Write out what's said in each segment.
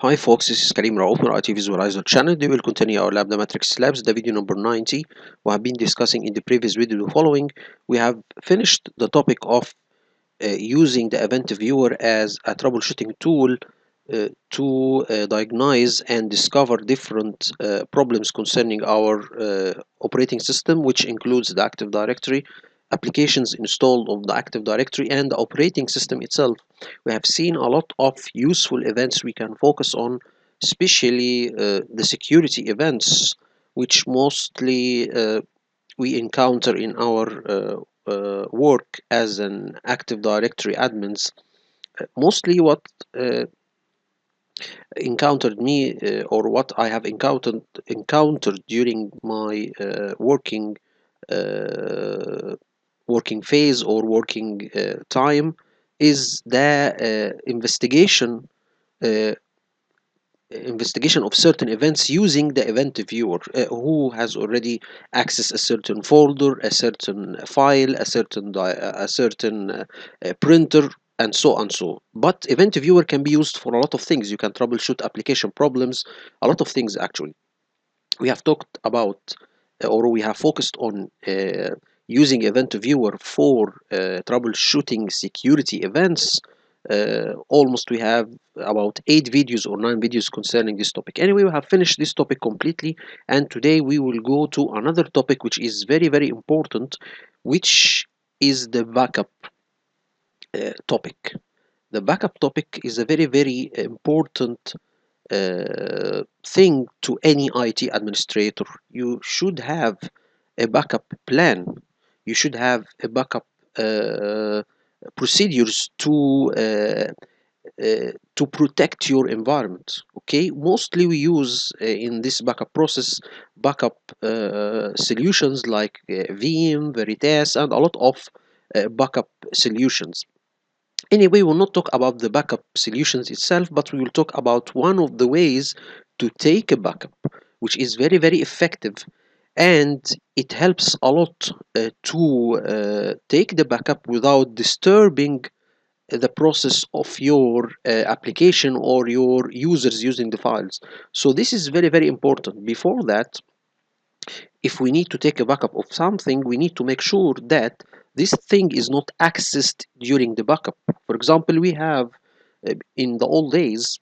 Hi folks, this is Karim Raouf from IT Visualizer channel. We will continue our lab, the matrix labs, the video number 90. We have been discussing in the previous video the following. We have finished the topic of using the event viewer as a troubleshooting tool to diagnose and discover different problems concerning our operating system, which includes the Active Directory, applications installed on the Active Directory, and the operating system itself. We have seen a lot of useful events we can focus on, especially the security events, which mostly we encounter in our work as an Active Directory admins. Mostly what encountered me or what I have encountered during my uh, working phase or working time is the uh, investigation of certain events using the event viewer, who has already accessed a certain folder, a certain file, a certain printer, and so on. But event viewer can be used for a lot of things. You can troubleshoot application problems, a lot of things actually. We have talked about or we have focused on using event viewer for troubleshooting security events. Almost we have about 8 videos or 9 videos concerning this topic. Anyway, we have finished this topic completely, and today we will go to another topic which is very important, which is the backup topic. The backup topic is a very important thing to any IT administrator. You should have a backup plan. You should have a backup uh, procedures to protect your environment. Okay, mostly we use in this backup process backup solutions like Veeam, Veritas, and a lot of backup solutions. Anyway, we'll not talk about the backup solutions itself, but we will talk about one of the ways to take a backup, which is very effective, and it helps a lot to take the backup without disturbing the process of your application or your users using the files. So this is very important. Before that, if we need to take a backup of something, we need to make sure that this thing is not accessed during the backup. For example, we have in the old days,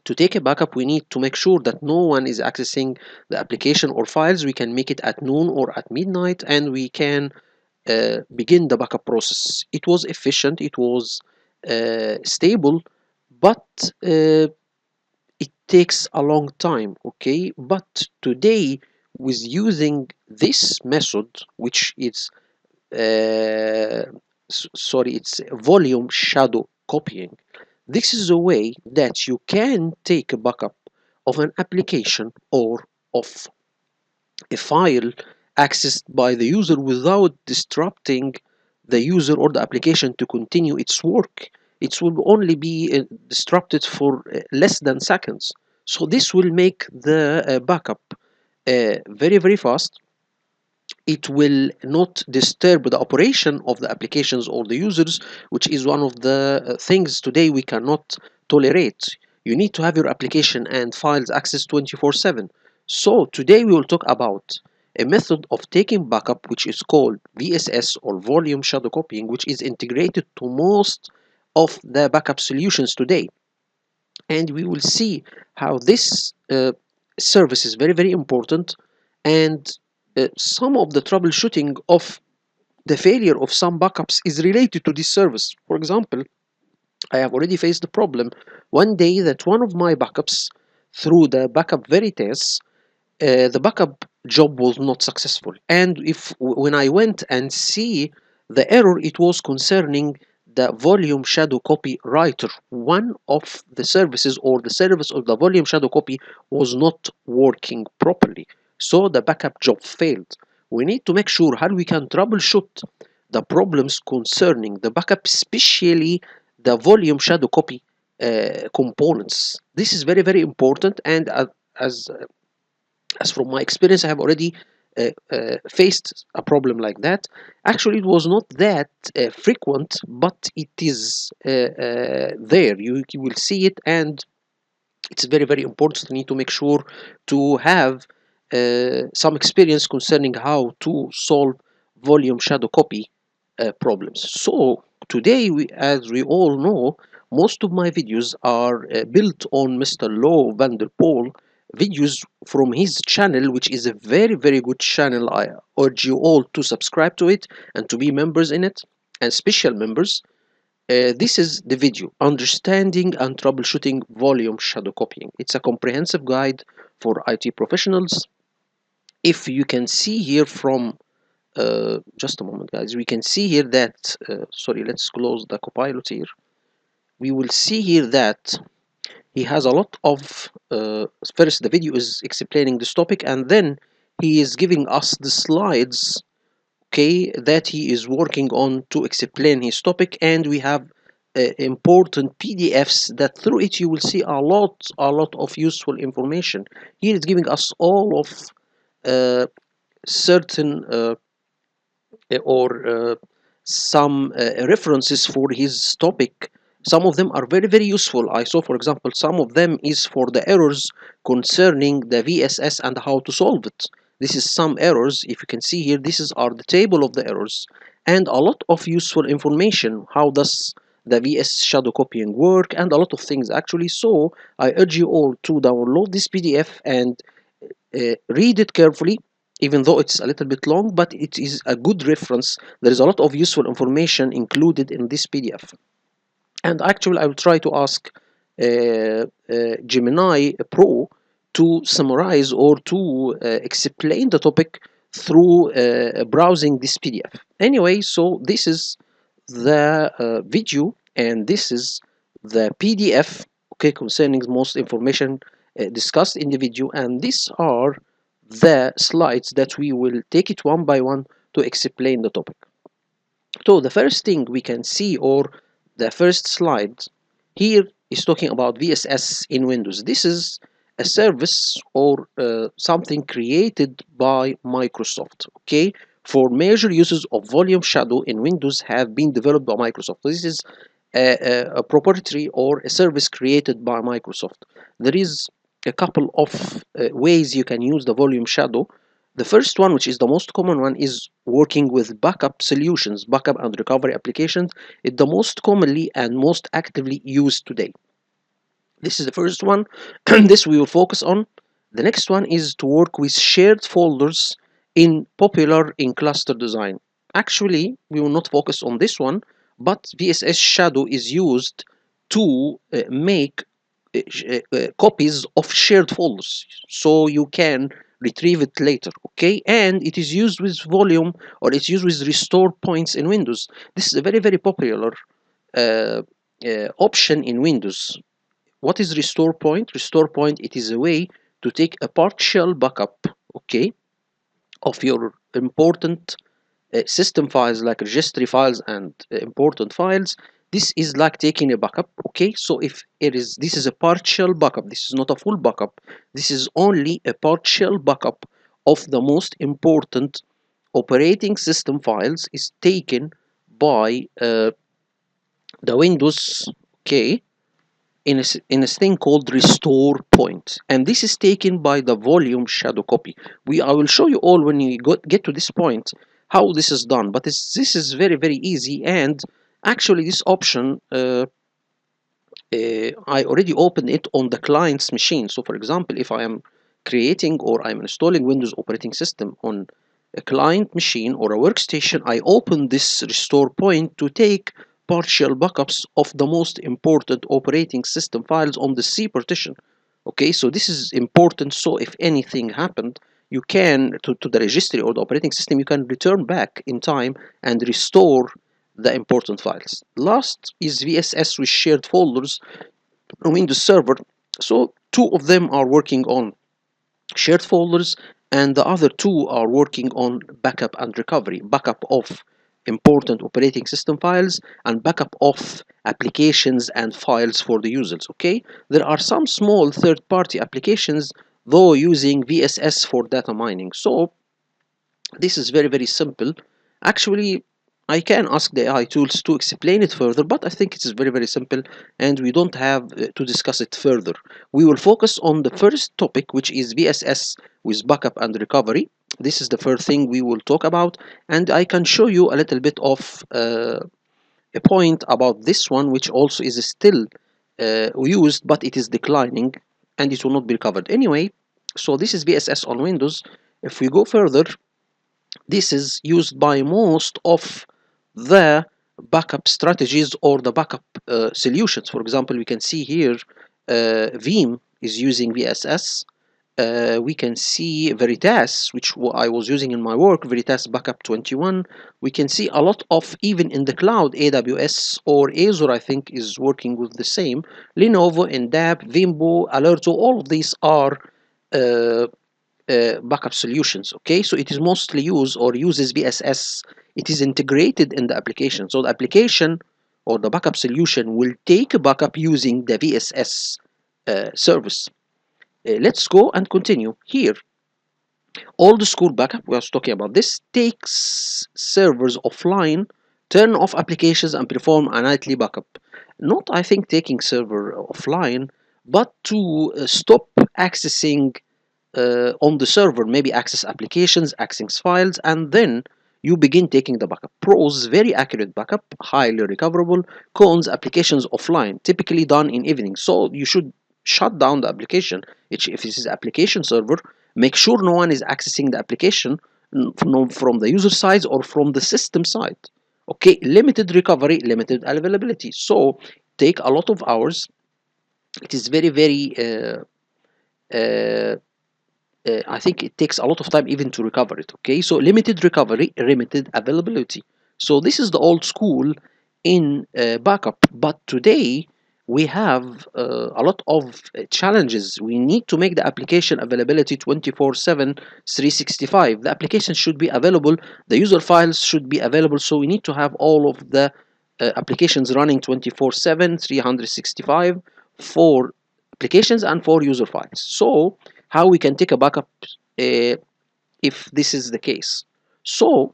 to take a backup, we need to make sure that no one is accessing the application or files. We can make it at noon or at midnight, and we can begin the backup process. It was efficient, it was stable, but it takes a long time. Okay, but today, with using this method, which is it's volume shadow copying. This is a way that you can take a backup of an application or of a file accessed by the user without disrupting the user or the application to continue its work. It will only be disrupted for less than seconds. So this will make the backup very fast. It will not disturb the operation of the applications or the users, which is one of the things today we cannot tolerate. You need to have your application and files accessed 24/7. So today we will talk about a method of taking backup which is called VSS, or volume shadow copying, which is integrated to most of the backup solutions today. And we will see how this service is very important, and some of the troubleshooting of the failure of some backups is related to this service. For example, I have already faced the problem one day that one of my backups through the backup Veritas, the backup job was not successful. And if when I went and see the error, it was concerning the volume shadow copy writer. One of the services or the service of the volume shadow copy was not working properly. So the backup job failed. We need to make sure how we can troubleshoot the problems concerning the backup, especially the volume shadow copy components. This is very important, and as as from my experience, I have already faced a problem like that. Actually, it was not that frequent, but it is there. You will see it, and It's very, very important. You need to make sure to have some experience concerning how to solve volume shadow copy problems. So today, as we all know, most of my videos are built on Mr. Lo van der Pol videos from his channel, which is a very, very good channel. I urge you all to subscribe to it and to be members in it, and special members. This is the video, Understanding and Troubleshooting Volume Shadow Copying. It's a comprehensive guide for IT professionals. If you can see here from, just a moment guys, we can see here that, sorry, let's close the copilot here. We will see here that he has a lot of, first the video is explaining this topic, and then he is giving us the slides, okay, that he is working on to explain his topic. And we have important PDFs that through it you will see a lot of useful information. Here it's giving us all of uh, certain or some references for his topic. Some of them are very, very useful. I saw, for example, some of them is for the errors concerning the VSS and how to solve it. This is some errors. If you can see here, this is are the table of the errors, and a lot of useful information. How does the VS shadow copying work, and a lot of things actually. So I urge you all to download this PDF and read it carefully, even though it's a little bit long, but it is a good reference. There is a lot of useful information included in this PDF. And actually, I will try to ask Gemini Pro to summarize or to explain the topic through browsing this PDF. Anyway, so this is the video, and this is the PDF, okay, concerning most information discussed in the video, and these are the slides that we will take it one by one to explain the topic. So the first thing we can see, or the first slide here, is talking about VSS in Windows. This is a service or something created by Microsoft, okay? For major uses of volume shadow in Windows have been developed by Microsoft. This is a proprietary or a service created by Microsoft. There is a couple of ways you can use the volume shadow. The first one, which is the most common one, is working with backup solutions. Backup and recovery applications is the most commonly and most actively used today. This is the first one. This we will focus on. The next one is to work with shared folders in popular in cluster design. Actually, we will not focus on this one, but VSS Shadow is used to make copies of shared folders, so you can retrieve it later, okay? And it is used with volume, or it's used with restore points in Windows. This is a very, very popular option in Windows. What is restore point? Restore point, it is a way to take a partial backup, okay, of your important system files like registry files and important files. This is like taking a backup, okay? So if this is a partial backup, this is not a full backup, this is only a partial backup of the most important operating system files is taken by the Windows, okay, in a thing called restore point, and this is taken by the volume shadow copy. I will show you all when you get to this point how this is done, but this is very, very easy. And actually this option I already opened it on the client's machine. So for example, if I am creating or I'm installing Windows operating system on a client machine or a workstation, I open this restore point to take partial backups of the most important operating system files on the C partition. Okay, so this is important. So if anything happened, you can, to the registry or the operating system, you can return back in time and restore the important files. Last is VSS with shared folders on Windows Server. So two of them are working on shared folders, and the other two are working on backup and recovery. Backup of important operating system files and backup of applications and files for the users, okay? There are some small third-party applications though using VSS for data mining. So this is very, very simple. Actually, I can ask the AI tools to explain it further, but I think it's very, very simple and we don't have to discuss it further. We will focus on the first topic, which is VSS with backup and recovery. This is the first thing we will talk about, and I can show you a little bit of a point about this one, which also is still used, but it is declining and it will not be recovered. Anyway, so this is VSS on Windows. If we go further, this is used by most of the backup strategies or the backup solutions. For example, we can see here Veeam is using VSS. We can see Veritas, which I was using in my work, Veritas Backup 21. We can see a lot of, even in the cloud, AWS or Azure, I think, is working with the same. Lenovo, NDAP, Vimbo, Alerto, all of these are uh, backup solutions. Okay, so it is mostly used or uses VSS. It is integrated in the application, so the application or the backup solution will take a backup using the VSS service. Let's go and continue here. Old school backup, we are talking about this, takes servers offline, turn off applications and perform a nightly backup. Not, I think, taking server offline, but to stop accessing on the server, maybe access applications, access files, and then you begin taking the backup. Pros, very accurate backup, highly recoverable. Cons, applications offline, typically done in evening. So you should shut down the application. If this is application server, make sure no one is accessing the application from the user side or from the system side. Okay, limited recovery, limited availability. So take a lot of hours. It is very, very I think it takes a lot of time even to recover it. Okay, so limited recovery, limited availability. So this is the old school in backup, but today we have a lot of challenges. We need to make the application availability 24/7, 365. The application should be available, the user files should be available, so we need to have all of the applications running 24/7, 365 for applications and for user files. So how we can take a backup uh, if this is the case. So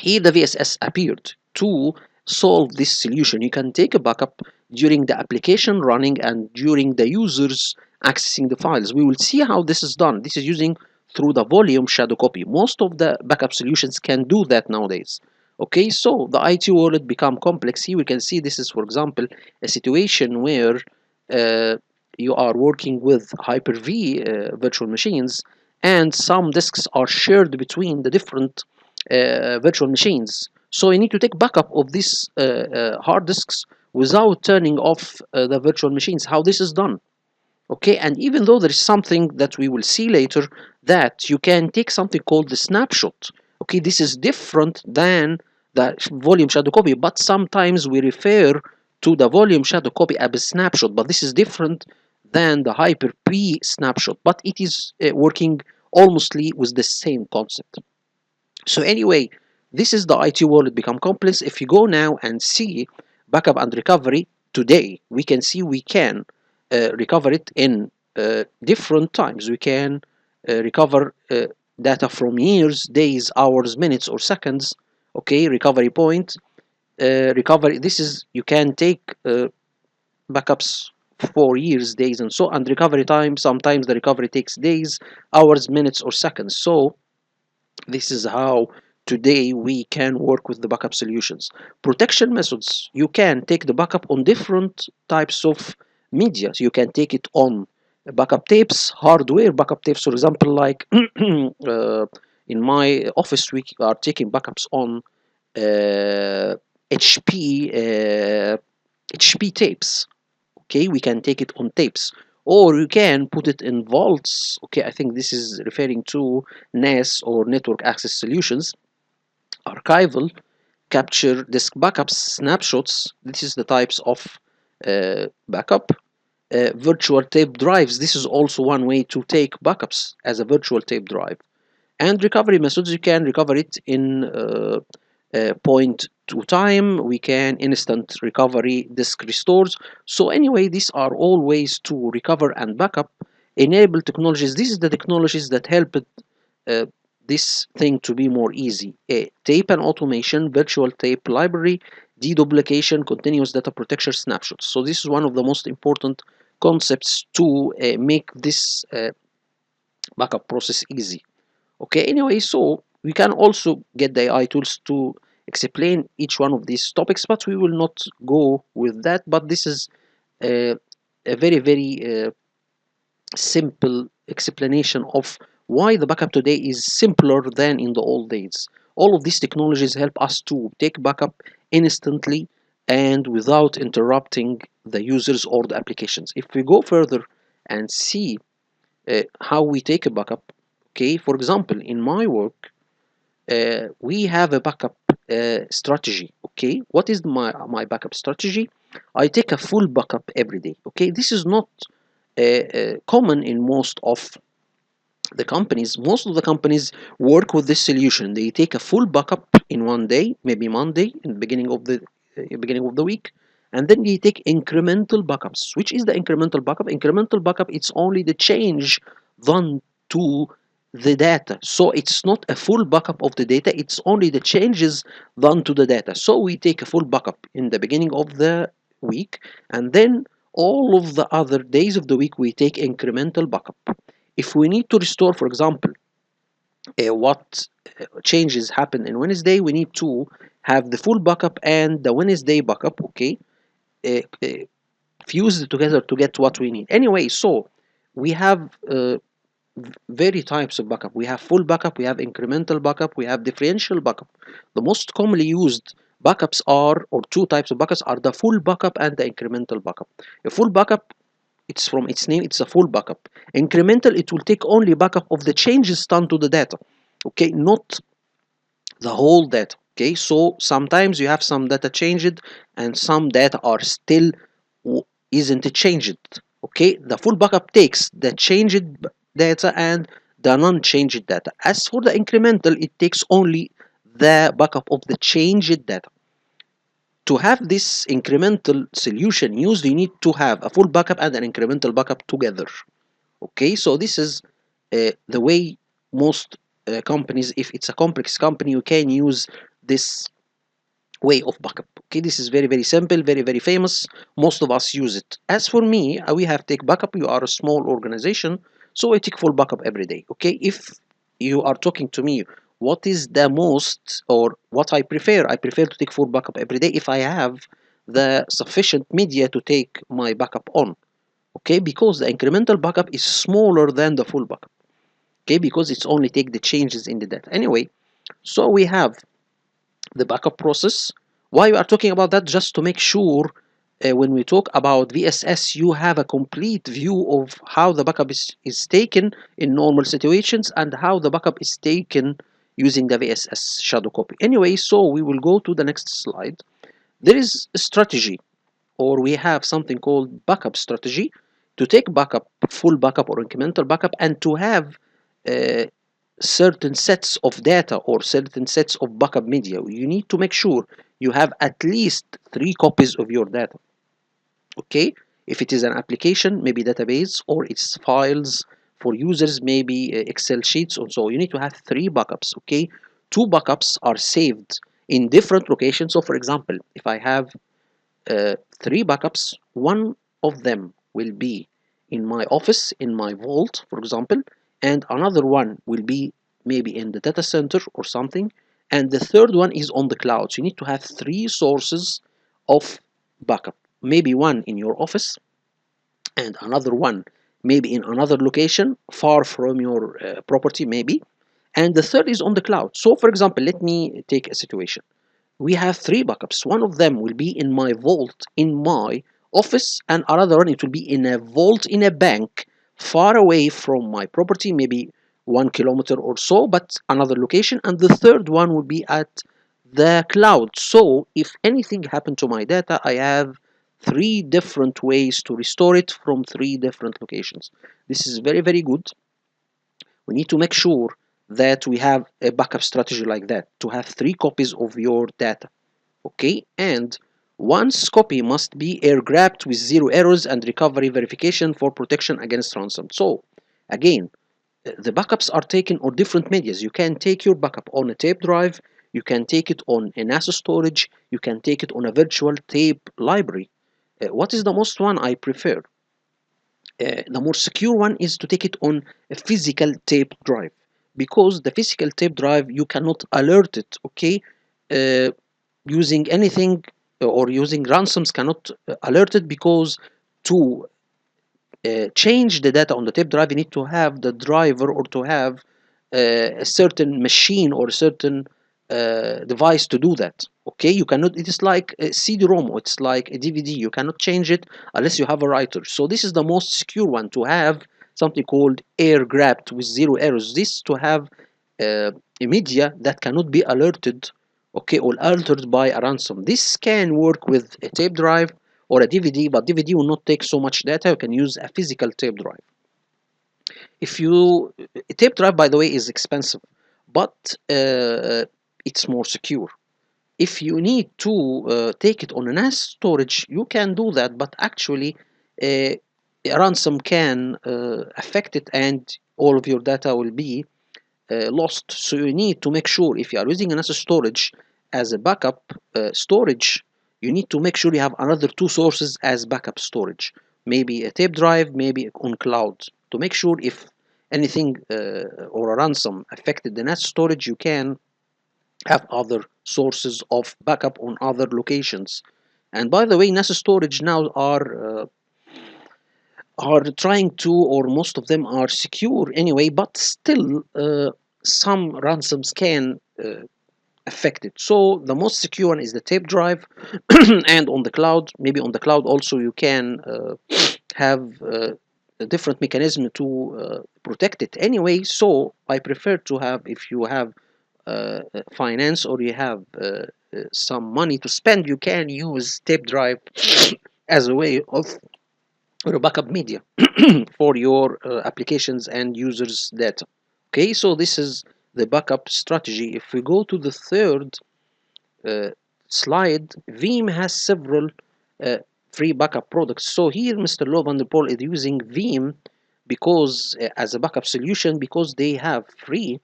here the VSS appeared to solve this solution. You can take a backup during the application running and during the users accessing the files. We will see how this is done. This is using through the volume shadow copy. Most of the backup solutions can do that nowadays. Okay, so the IT world become complex. Here we can see this is, for example, a situation where uh, you are working with Hyper-V virtual machines, and some disks are shared between the different virtual machines. So you need to take backup of these hard disks without turning off the virtual machines. How this is done? Okay, and even though there is something that we will see later, that you can take something called the snapshot. Okay, this is different than the volume shadow copy, but sometimes we refer to the volume shadow copy as a snapshot, but this is different than the Hyper-V snapshot, but it is working almostly with the same concept. So anyway, this is the IT world become complex. If you go now and see backup and recovery today, we can see we can recover it in different times. We can recover data from years, days, hours, minutes, or seconds. Okay, recovery point. Recovery. This is you can take backups for years, days, and so. And recovery time. Sometimes the recovery takes days, hours, minutes, or seconds. So this is how today we can work with the backup solutions. Protection methods, you can take the backup on different types of media. So you can take it on backup tapes, hardware backup tapes, for example, like in my office, we are taking backups on uh, HP HP tapes. Okay, we can take it on tapes, or you can put it in vaults. Okay, I think this is referring to NAS or network access solutions. Archival, capture disk backups, snapshots. This is the types of backup. Virtual tape drives. This is also one way to take backups as a virtual tape drive. And recovery methods, you can recover it in point to time. We can instant recovery, disk restores. So anyway, these are all ways to recover and backup. Enable technologies, this is the technologies that help this thing to be more easy. Tape and automation, virtual tape library, deduplication, continuous data protection, snapshots. So this is one of the most important concepts to make this backup process easy. Okay, anyway, so we can also get the AI tools to explain each one of these topics, but we will not go with that. But this is uh, a very simple explanation of why the backup today is simpler than in the old days. All of these technologies help us to take backup instantly and without interrupting the users or the applications. If we go further and see how we take a backup, okay, for example, in my work, we have a backup strategy. Okay, what is my backup strategy? I take a full backup every day. Okay, this is not common in most of the companies. Most of the companies work with this solution. They take a full backup in one day, maybe Monday in the beginning of the week, and then they take incremental backups. Which is the incremental backup? Incremental backup, it's only the change done to the data. So it's not a full backup of the data, it's only the changes done to the data. So we take a full backup in the beginning of the week, and then all of the other days of the week we take incremental backup. If we need to restore, for example, what changes happen in Wednesday, we need to have the full backup and the Wednesday backup, okay, uh, uh, fused together to get what we need. Anyway, so we have very types of backup. We have full backup, we have incremental backup, we have differential backup. The most commonly used backups are, or two types of backups are the full backup and the incremental backup. A full backup, it's from its name, it's a full backup. Incremental, it will take only backup of the changes done to the data, okay, not the whole data. Okay, so sometimes you have some data changed and some data are still isn't changed. Okay, the full backup takes the changed data and the non-changed data. As for the incremental, it takes only the backup of the changed data. To have this incremental solution used, you need to have a full backup and an incremental backup together. Okay, so this is the way most companies, if it's a complex company, you can use this way of backup. Okay, this is very simple, very famous. Most of us use it. As for me, we have take backup. You are a small organization, so I take full backup every day. Okay, if you are talking to me, what is the most, or what I prefer to take full backup every day if I have the sufficient media to take my backup on. Okay, because the incremental backup is smaller than the full backup. Okay, because it's only take the changes in the data. Anyway, so we have the backup process. Why we are talking about that? Just to make sure when we talk about VSS, you have a complete view of how the backup is taken in normal situations and how the backup is taken using the VSS shadow copy. Anyway, so we will go to the next slide. There is a strategy, or we have something called backup strategy, to take backup, full backup or incremental backup, and to have uh, certain sets of data or certain sets of backup media. You need to make sure you have at least 3 copies of your data. Okay, if it is an application, maybe database, or it's files for users, maybe Excel sheets, or so you need to have 3 backups. Okay, 2 backups are saved in different locations. So for example, if I have 3 backups, one of them will be in my office, in my vault, for example, and another one will be maybe in the data center or something, and the third one is on the cloud. So you need to have 3 sources of backup. Maybe one in your office, and another one maybe in another location far from your property, maybe, and the third is on the cloud. So for example, let me take a situation. We have 3 backups. One of them will be in my vault in my office, and another one it will be in a vault in a bank far away from my property, maybe 1 kilometer or so, but another location. And the third one will be at the cloud. So if anything happened to my data, I have 3 different ways to restore it from 3 different locations. This is very good. We need to make sure that we have a backup strategy like that, to have 3 copies of your data. Okay, and one's copy must be air grabbed with 0 errors and recovery verification for protection against ransom. So again, The backups are taken on different medias. You can take your backup on a tape drive, you can take it on a NAS storage, you can take it on a virtual tape library. What is the most one I prefer? The more secure one is to take it on a physical tape drive, because the physical tape drive you cannot alert it, okay? uh, Using anything or using ransoms cannot alert it, because to change the data on the tape drive, you need to have the driver, or to have a certain machine or a certain device to do that. Okay, you cannot. It is like a CD-ROM, or it's like a DVD. You cannot change it unless you have a writer. So this is the most secure one, to have something called air grabbed with zero errors. This to have a media that cannot be alerted, okay, or altered by a ransom. This can work with a tape drive or a DVD, but DVD will not take so much data. You can use a physical tape drive. If you A tape drive, by the way, is expensive, but it's more secure. If you need to take it on a NAS storage, you can do that, but actually a ransom can affect it, and all of your data will be lost. So you need to make sure, if you are using NAS storage as a backup storage, you need to make sure you have another two sources as backup storage, maybe a tape drive, maybe on cloud, to make sure if anything or a ransom affected the NAS storage, you can have other sources of backup on other locations. And by the way, NAS storage now are trying to, or most of them are secure anyway, but still some ransoms can affect it. So the most secure one is the tape drive. And on the cloud, maybe on the cloud also, you can have a different mechanism to protect it anyway. So I prefer to have, if you have finance, or you have some money to spend, you can use tape drive as a way of, or a backup media for your applications and users data. Okay, so this is the backup strategy. If we go to the third uh, slide, Veeam has several uh, free backup products. So here Mr. Lo van der Pol is using Veeam because as a backup solution, because they have free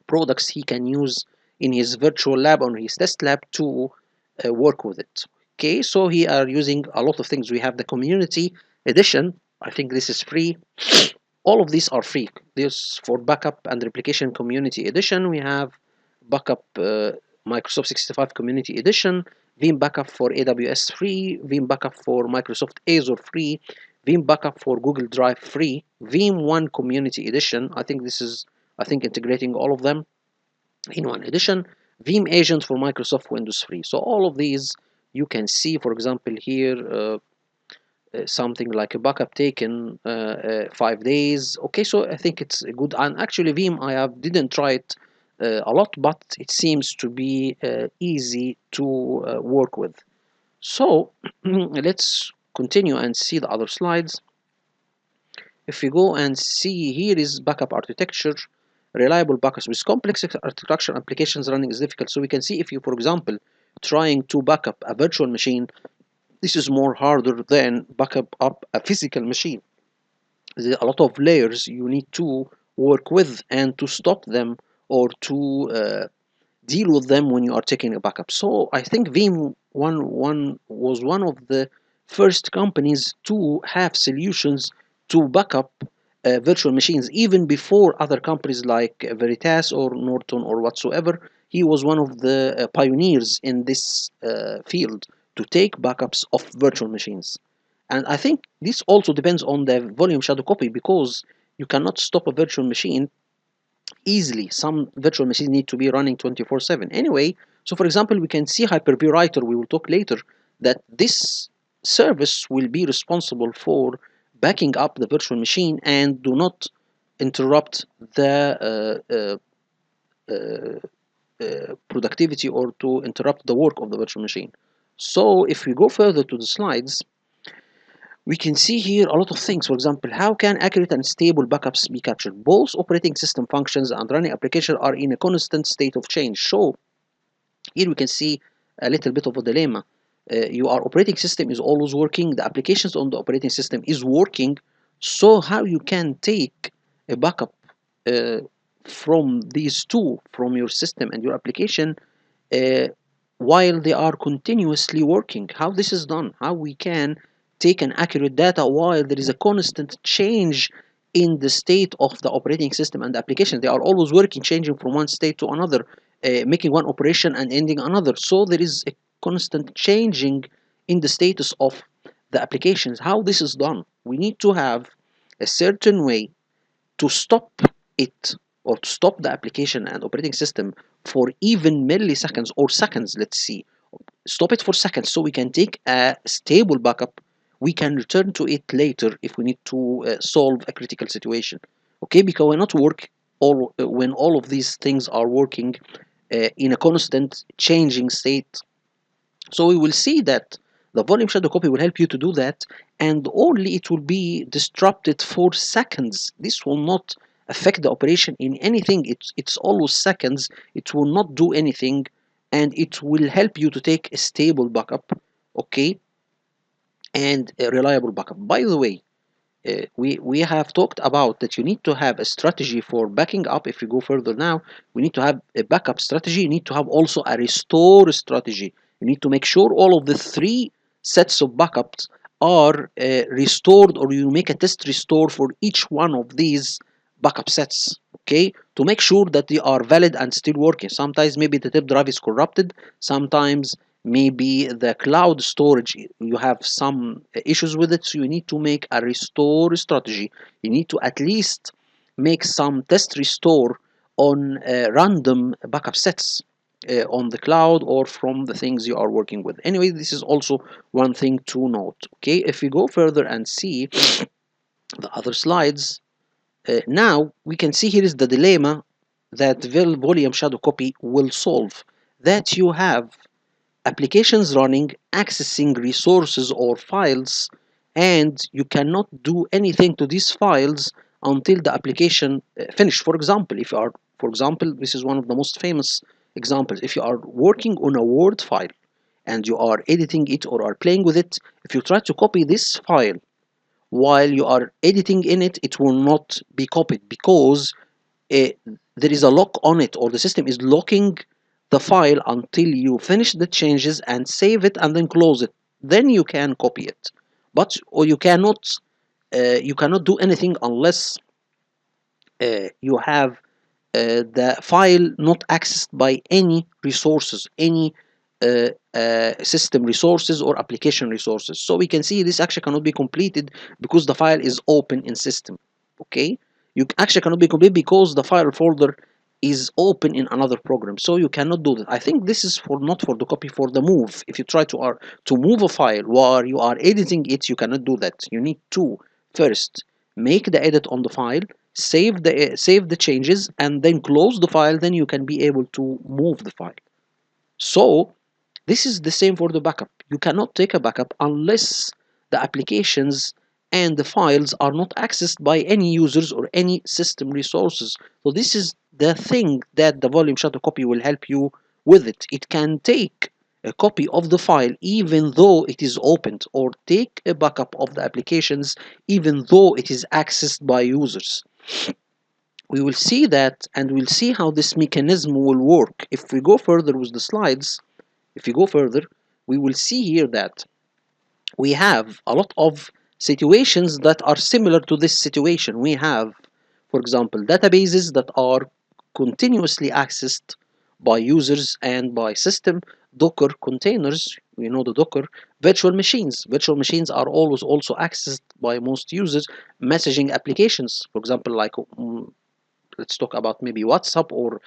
products he can use in his virtual lab, or his test lab, to work with it. Okay, so here are using a lot of things. We have the community edition. I think this is free. All of these are free. This for backup and replication community edition. We have backup Microsoft 65 community edition, Veeam backup for AWS free, Veeam backup for Microsoft Azure free, Veeam backup for Google Drive free, Veeam 1 community edition. I think this is, I think, integrating all of them in one edition. Veeam agent for Microsoft Windows free. So all of these you can see, for example, here something like a backup taken 5 days. Okay, so I think it's a good. And actually Veeam, I didn't try it a lot, but it seems to be easy to work with. So let's continue and see the other slides. If we go and see, here is backup architecture, reliable backups with complex architecture applications running is difficult. So we can see, if you, for example, trying to backup a virtual machine, this is more harder than backup up a physical machine. There are a lot of layers you need to work with and to stop them, or to deal with them when you are taking a backup. So I think Veeam one was one of the first companies to have solutions to backup virtual machines, even before other companies like Veritas or Norton or whatsoever. He was one of the pioneers in this field to take backups of virtual machines. And I think this also depends on the volume shadow copy, because you cannot stop a virtual machine easily. Some virtual machines need to be running 24/7 anyway. So for example, we can see Hyper-V Writer, we will talk later, that this service will be responsible for backing up the virtual machine and do not interrupt the productivity, or to interrupt the work of the virtual machine. So if we go further to the slides, we can see here a lot of things. For example, how can accurate and stable backups be captured? Both operating system functions and running application are in a constant state of change. So here we can see a little bit of a dilemma. Your operating system is always working, the applications on the operating system is working. So how you can take a backup uh, from these two, from your system and your application, uh, while they are continuously working. How this is done, how we can take an accurate data while there is a constant change in the state of the operating system and the application. They are always working, changing from one state to another, making one operation and ending another. So there is a constant changing in the status of the applications. How this is done, we need to have a certain way to stop it, or to stop the application and operating system for even milliseconds or seconds. Let's see, stop it for seconds so we can take a stable backup. We can return to it later if we need to solve a critical situation. Okay, because we not work all when all of these things are working in a constant changing state. So we will see that the volume shadow copy will help you to do that, and only it will be disrupted for seconds. This will not affect the operation in anything. It's always seconds. It will not do anything, and it will help you to take a stable backup, okay, and a reliable backup. By the way, we have talked about that you need to have a strategy for backing up. If we go further now, we need to have a backup strategy. You need to have also a restore strategy. You need to make sure all of the three sets of backups are restored, or you make a test restore for each one of these backup sets, okay, to make sure that they are valid and still working. Sometimes maybe the tape drive is corrupted, sometimes maybe the cloud storage, you have some issues with it, so you need to make a restore strategy. You need to at least make some test restore on random backup sets on the cloud or from the things you are working with. Anyway, this is also one thing to note. Okay, if we go further and see the other slides, now we can see here is the dilemma that volume shadow copy will solve, that you have applications running, accessing resources or files, and you cannot do anything to these files until the application finished. For example, if you are, for example, this is one of the most famous examples. If you are working on a Word file and you are editing it or are playing with it, if you try to copy this file while you are editing in it, it will not be copied because uh, there is a lock on it, or the system is locking the file until you finish the changes and save it and then close it. Then you can copy it, but or you cannot do anything unless you have the file not accessed by any resources, any system resources or application resources. So we can see this actually cannot be completed because the file is open in system. Okay, you actually cannot be complete because the file folder is open in another program, so you cannot do that. I think this is for not for the copy, for the move. If you try to move a file while you are editing it, you cannot do that. You need to first make the edit on the file, save the changes, and then close the file. Then you can be able to move the file. So this is the same for the backup. You cannot take a backup unless the applications and the files are not accessed by any users or any system resources. So this is the thing that the volume shutter copy will help you with it. It can take a copy of the file even though it is opened, or take a backup of the applications even though it is accessed by users. We will see that, and we'll see how this mechanism will work. If we go further with the slides, if we go further, we will see here that we have a lot of situations that are similar to this situation. We have, for example, databases that are continuously accessed by users and by system, Docker containers, we know the Docker, virtual machines. Virtual machines are always also accessed by most users, messaging applications, for example, like let's talk about maybe WhatsApp or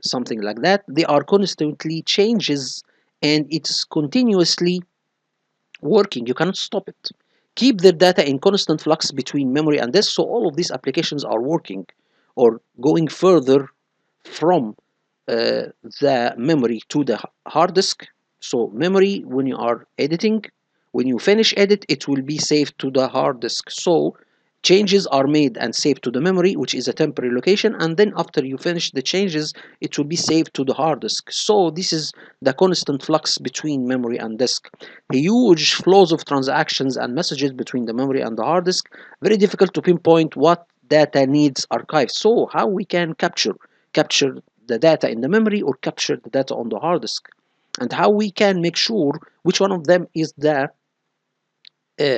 something like that. They are constantly changes and it's continuously working. You cannot stop it. Keep their data in constant flux between memory and disk, so all of these applications are working or going further from the memory to the hard disk. So memory, when you are editing, when you finish edit, it will be saved to the hard disk. So changes are made and saved to the memory, which is a temporary location, and then after you finish the changes, it will be saved to the hard disk. So this is the constant flux between memory and disk. Huge flows of transactions and messages between the memory and the hard disk. Very difficult to pinpoint what data needs archive. So how we can capture the data in the memory or capture the data on the hard disk, and how we can make sure which one of them is the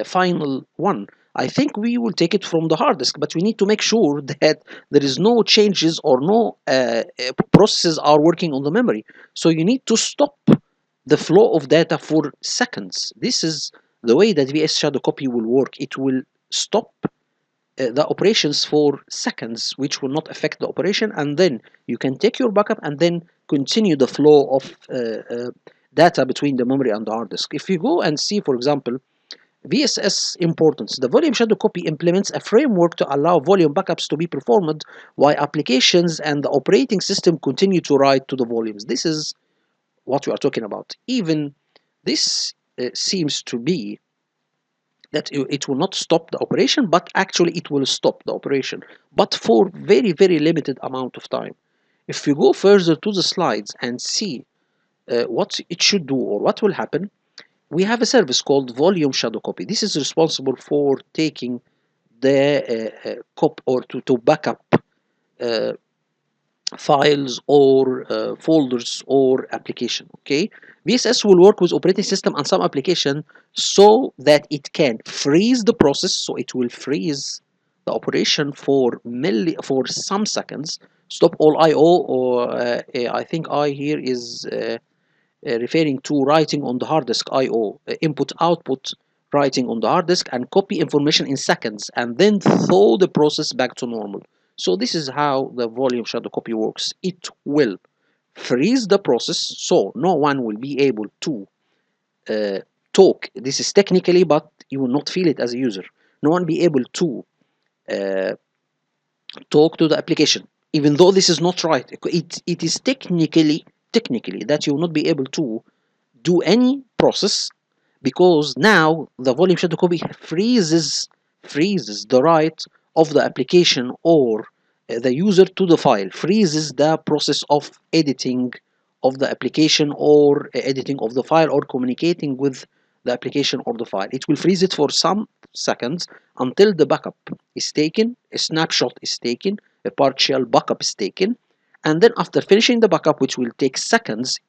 final one. I think we will take it from the hard disk, but we need to make sure that there is no changes or no processes are working on the memory. So you need to stop the flow of data for seconds. This is the way that VS Shadow Copy will work. It will stop the operations for seconds, which will not affect the operation, and then you can take your backup and then continue the flow of data between the memory and the hard disk. If you go and see, for example, VSS importance. The volume shadow copy implements a framework to allow volume backups to be performed while applications and the operating system continue to write to the volumes. This is what we are talking about. Even this seems to be that it will not stop the operation, but actually it will stop the operation, but for very, very limited amount of time. If you go further to the slides and see what it should do or what will happen, we have a service called volume shadow copy. This is responsible for taking the cop or to backup uh, files or folders or application. Okay, VSS will work with operating system and some application so that it can freeze the process. So it will freeze the operation for some seconds, stop all IO, or I think I here is referring to writing on the hard disk IO, input output writing on the hard disk, and copy information in seconds and then throw the process back to normal. So this is how the volume shadow copy works. It will freeze the process so no one will be able to uh, talk. This is technically, but you will not feel it as a user. No one be able to uh, talk to the application, even though this is not right. It is technically that you will not be able to do any process, because now the volume shadow copy freezes the write of the application or the user to the file, freezes the process of editing of the application or editing of the file or communicating with the application or the file. It will freeze it for some seconds until the backup is taken, a snapshot is taken, a partial backup is taken, and then after finishing the backup, which will take seconds,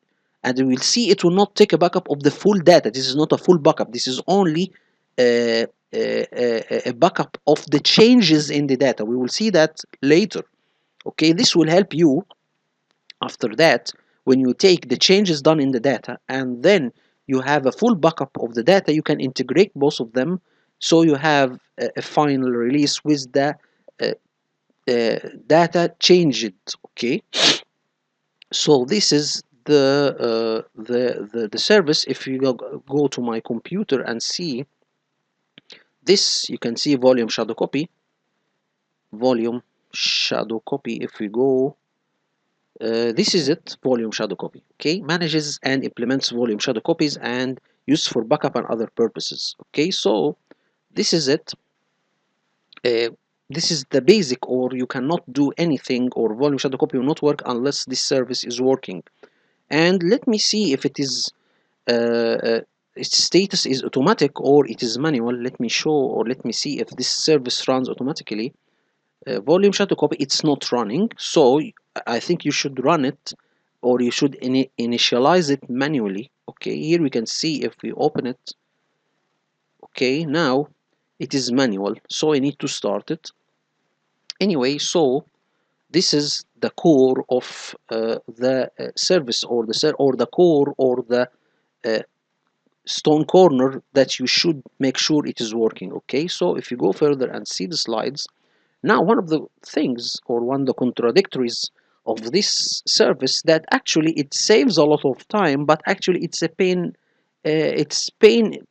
and we will see it will not take a backup of the full data. This is not a full backup. This is only a backup of the changes in the data. We will see that later. Okay, this will help you after that when you take the changes done in the data and then you have a full backup of the data. You can integrate both of them, so you have a final release with the uh, data changed. Okay, so this is the service. If you go to my computer and see this, you can see volume shadow copy. Volume shadow copy. If we go, this is it. Volume shadow copy. Okay, manages and implements volume shadow copies and used for backup and other purposes. Okay, so this is it. This is the basic, or you cannot do anything, or volume shadow copy will not work unless this service is working. And let me see if it is its status is automatic or it is manual. Let me show, or let me see if this service runs automatically. Volume shadow copy, it's not running, so I think you should run it, or you should initialize it manually. Okay, here we can see if we open it. Okay, now it is manual, so I need to start it anyway. So this is the core of the service, or the core, or the uh, stone corner that you should make sure it is working. Okay, so if you go further and see the slides, now one of the things, or one of the contradictories of this service, that actually it saves a lot of time, but actually it's a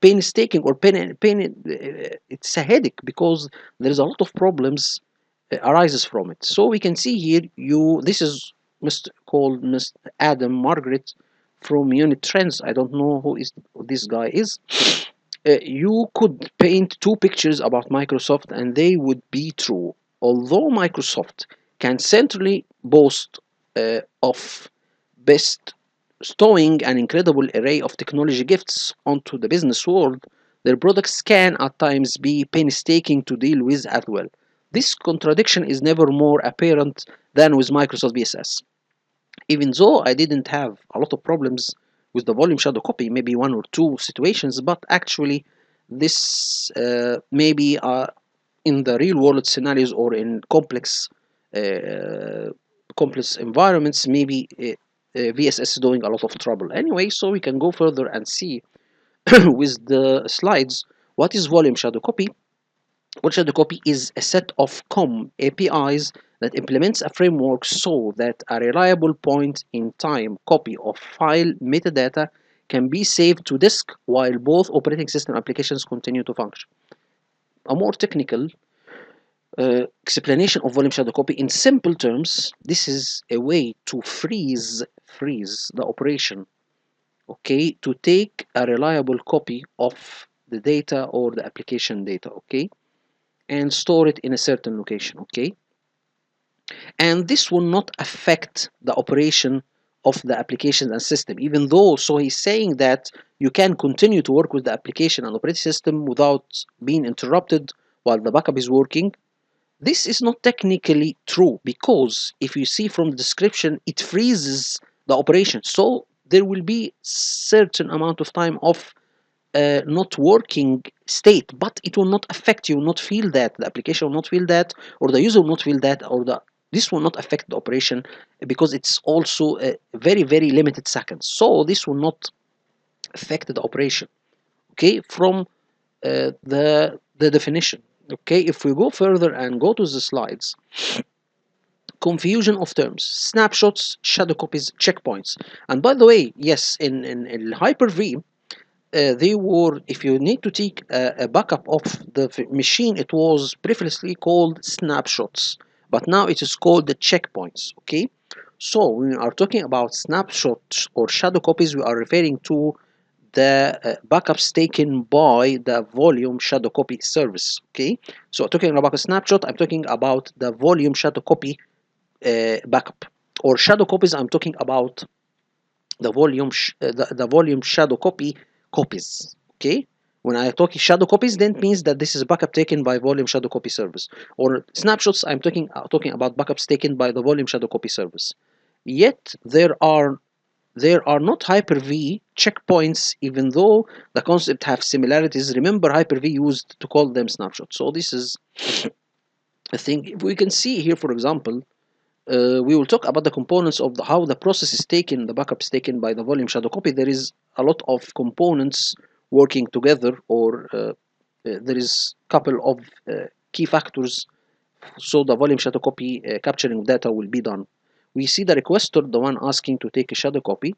painstaking, or it's a headache, because there is a lot of problems arises from it. So we can see here, this is Mr. Adam Margaret from Unit Trends. I don't know who this guy is. You could paint two pictures about Microsoft and they would be true. Although Microsoft can centrally boast of best stowing an incredible array of technology gifts onto the business world, their products can at times be painstaking to deal with as well. This contradiction is never more apparent than with Microsoft VSS. Even though I didn't have a lot of problems with the volume shadow copy, maybe one or two situations, but actually this maybe in the real world scenarios or in complex environments, maybe VSS is doing a lot of trouble. Anyway, so we can go further and see with the slides what is volume shadow copy. Volume shadow copy is a set of COM APIs that implements a framework so that a reliable point-in-time copy of file metadata can be saved to disk while both operating system applications continue to function. A more technical explanation of volume shadow copy in simple terms, this is a way to freeze the operation, okay, to take a reliable copy of the data or the application data, okay, and store it in a certain location, okay, and this will not affect the operation of the application and system, even though, so he's saying that you can continue to work with the application and operating system without being interrupted while the backup is working. This is not technically true, because if you see from the description, it freezes the operation. So there will be certain amount of time of not working state, but it will not affect, you will not feel that, the application will not feel that, or the user will not feel that, or this will not affect the operation, because it's also a very limited seconds. So this will not affect the operation, okay, from the definition. Okay, if we go further and go to the slides, confusion of terms, snapshots, shadow copies, checkpoints. And by the way, yes, in Hyper-V, they were, if you need to take a backup of the machine, it was previously called snapshots, but now it is called the checkpoints, okay? So when we are talking about snapshots or shadow copies, we are referring to the backups taken by the volume shadow copy service, okay? So talking about a snapshot, I'm talking about the volume shadow copy backup, or shadow copies, I'm talking about the the volume shadow copy copies, okay? When I talk shadow copies, then it means that this is a backup taken by volume shadow copy service, or snapshots, I'm talking about backups taken by the volume shadow copy service. Yet there are not Hyper-V checkpoints, even though the concept have similarities. Remember, Hyper-V used to call them snapshots. So this is a thing. If we can see here, for example, we will talk about the components of how the process is taken, the backup is taken by the volume shadow copy. There is a lot of components working together, or there is a couple of key factors, so the volume shadow copy capturing data will be done. We see the requester, the one asking to take a shadow copy.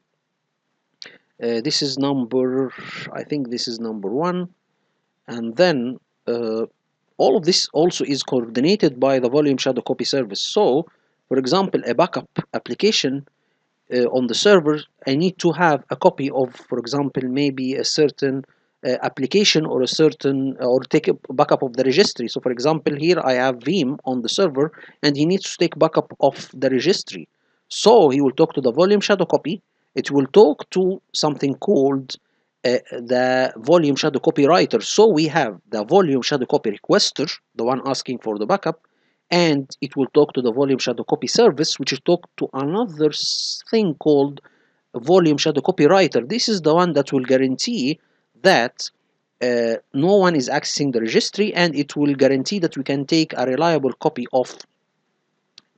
This is number, I think this is number 1, and then all of this also is coordinated by the volume shadow copy service. So for example, a backup application on the server, I need to have a copy of, for example, maybe a certain application, or a certain, or take a backup of the registry. So for example, here I have Veeam on the server, and he needs to take backup of the registry. So he will talk to the volume shadow copy. It will talk to something called the volume shadow copy writer. So we have the volume shadow copy requester, the one asking for the backup, and it will talk to the volume shadow copy service, which will talk to another thing called volume shadow copy writer. This is the one that will guarantee that no one is accessing the registry, and it will guarantee that we can take a reliable copy of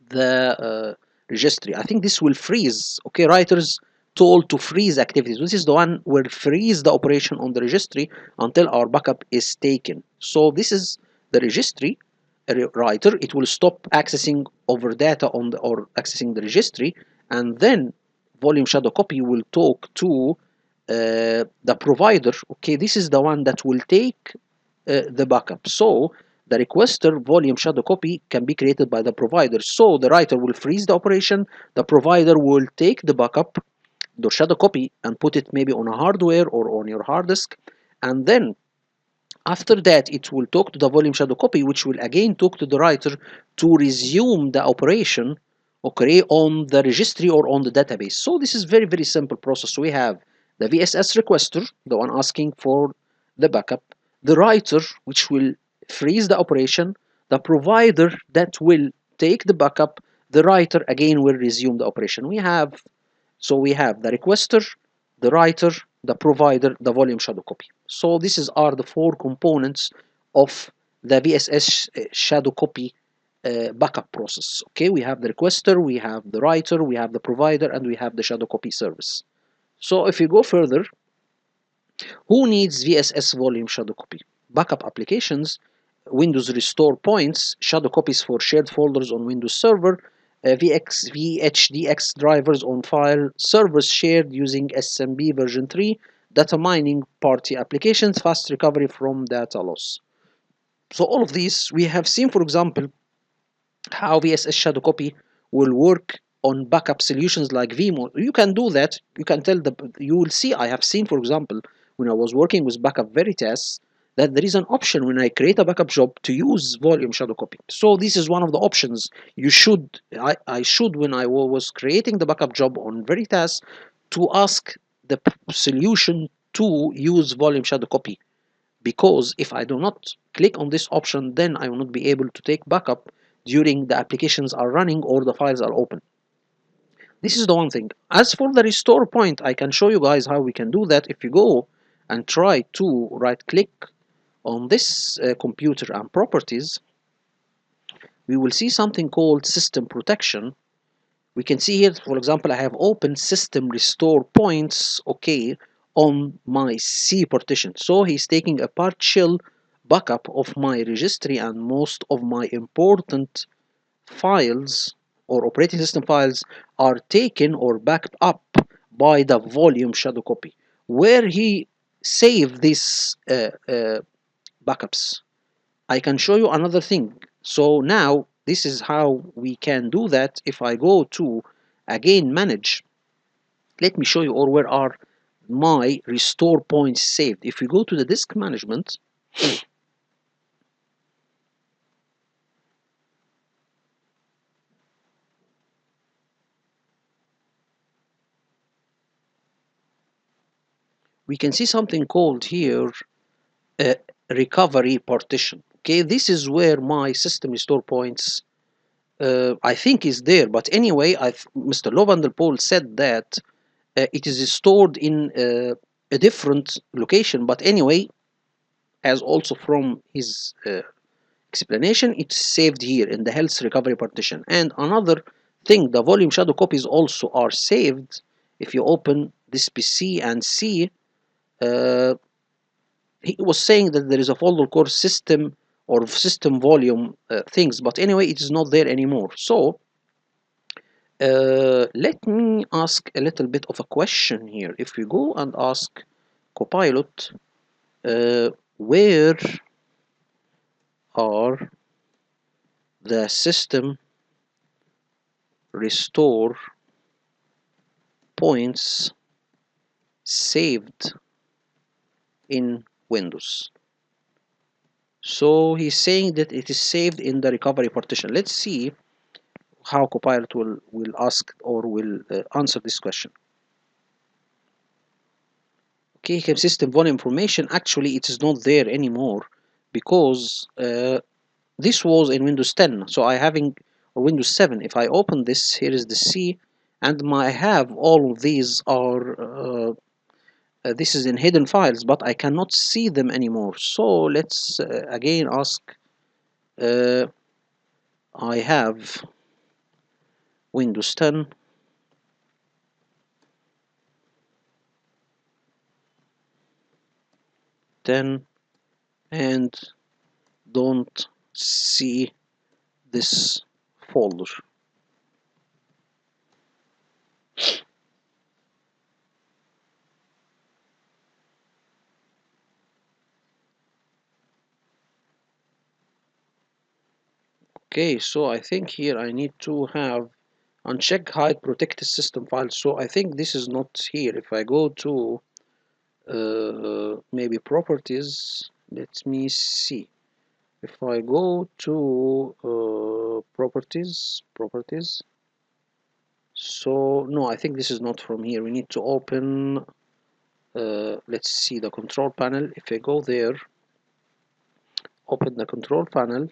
the registry. I think this will freeze, okay, writers told to freeze activities. This is the one will freeze the operation on the registry until our backup is taken. So this is the registry writer. It will stop accessing over data on the, or accessing the registry, and then volume shadow copy will talk to the provider. Okay, this is the one that will take the backup. So the requester volume shadow copy can be created by the provider. So the writer will freeze the operation, the provider will take the backup, the shadow copy, and put it maybe on a hardware or on your hard disk, and then after that it will talk to the volume shadow copy, which will again talk to the writer to resume the operation, okay, on the registry or on the database. So this is very simple process. So we have the VSS requester, the one asking for the backup, the writer, which will freeze the operation, the provider that will take the backup, the writer again will resume the operation. We have the requester, the writer, the provider, the volume shadow copy. So this are the four components of the VSS shadow copy backup process. Okay, we have the requester, we have the writer, we have the provider, and we have the shadow copy service. So if you go further, who needs VSS volume shadow copy? Backup applications, Windows restore points, shadow copies for shared folders on Windows Server, VHDX drivers on file servers shared using SMB version 3, data mining party applications, fast recovery from data loss. So all of these we have seen, for example, how VSS shadow copy will work on backup solutions like Vimo. You can do that. You can tell you will see. I have seen, for example, when I was working with Backup Veritas, that there is an option when I create a backup job to use volume shadow copy. So this is one of the options you should. I should, when I was creating the backup job on Veritas, to ask the solution to use volume shadow copy, because if I do not click on this option, then I will not be able to take backup during the applications are running or the files are open. This is the one thing. As for the restore point, I can show you guys how we can do that. If you go and try to right click on this computer and properties, we will see something called system protection. We can see here, for example, I have open system restore points, okay, on my C partition. So he's taking a partial backup of my registry, and most of my important files or operating system files are taken or backed up by the volume shadow copy, where he saved these backups. I can show you another thing. So now this is how we can do that. If I go to again manage, let me show you, or where are my restore points saved. If we go to the disk management, we can see something called here recovery partition. Okay, this is where my system restore points I think is there, but anyway, Mr. Lovanderpool said that it is stored in a different location, but anyway, as also from his explanation, it's saved here in the health recovery partition. And another thing, the volume shadow copies also are saved. If you open this PC and see, uh, he was saying that there is a folder called system or system volume things, but anyway, it is not there anymore. So let me ask a little bit of a question here. If we go and ask Copilot, where are the system restore points saved in Windows? So he's saying that it is saved in the recovery partition. Let's see how Copilot will ask or will answer this question. Okay, system volume information, actually it is not there anymore, because this was in Windows 10. So I having, or Windows 7. If I open this, here is the C, and I have all of these are this is in hidden files, but I cannot see them anymore. So let's again ask. uh, I have Windows 10, and don't see this folder. Okay, so I think here I need to have uncheck hide protected system files. So I think this is not here. If I go to maybe properties, let me see. If I go to properties, so no, I think this is not from here. We need to open, let's see, the control panel. If I go there, open the control panel,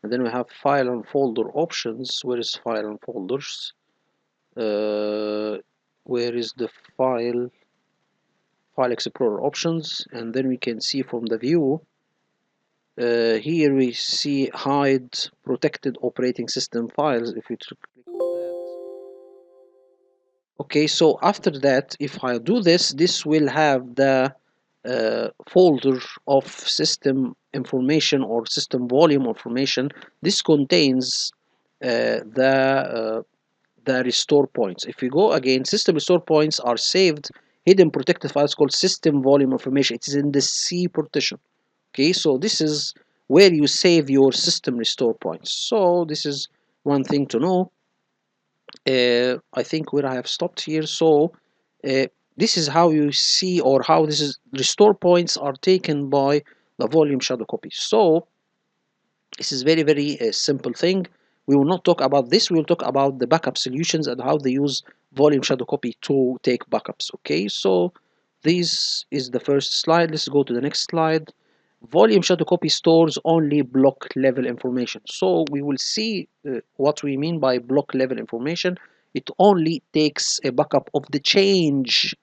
and then we have file and folder options. Where is file and folders? Where is the file explorer options? And then we can see from the view, here we see hide protected operating system files. If we click on that, okay, so after that, if I do this, this will have the folder of system information or system volume information. This contains the restore points. If we go again, system restore points are saved hidden protected files called system volume information. It is in the C partition. Okay, so this is where you save your system restore points. So this is one thing to know. I think where I have stopped here. So this is how you see, or how this is restore points are taken by the volume shadow copy. So this is very simple thing. We will not talk about this. We will talk about the backup solutions and how they use volume shadow copy to take backups. Okay, so this is the first slide. Let's go to the next slide. Volume shadow copy stores only block level information. So we will see what we mean by block level information. It only takes a backup of the change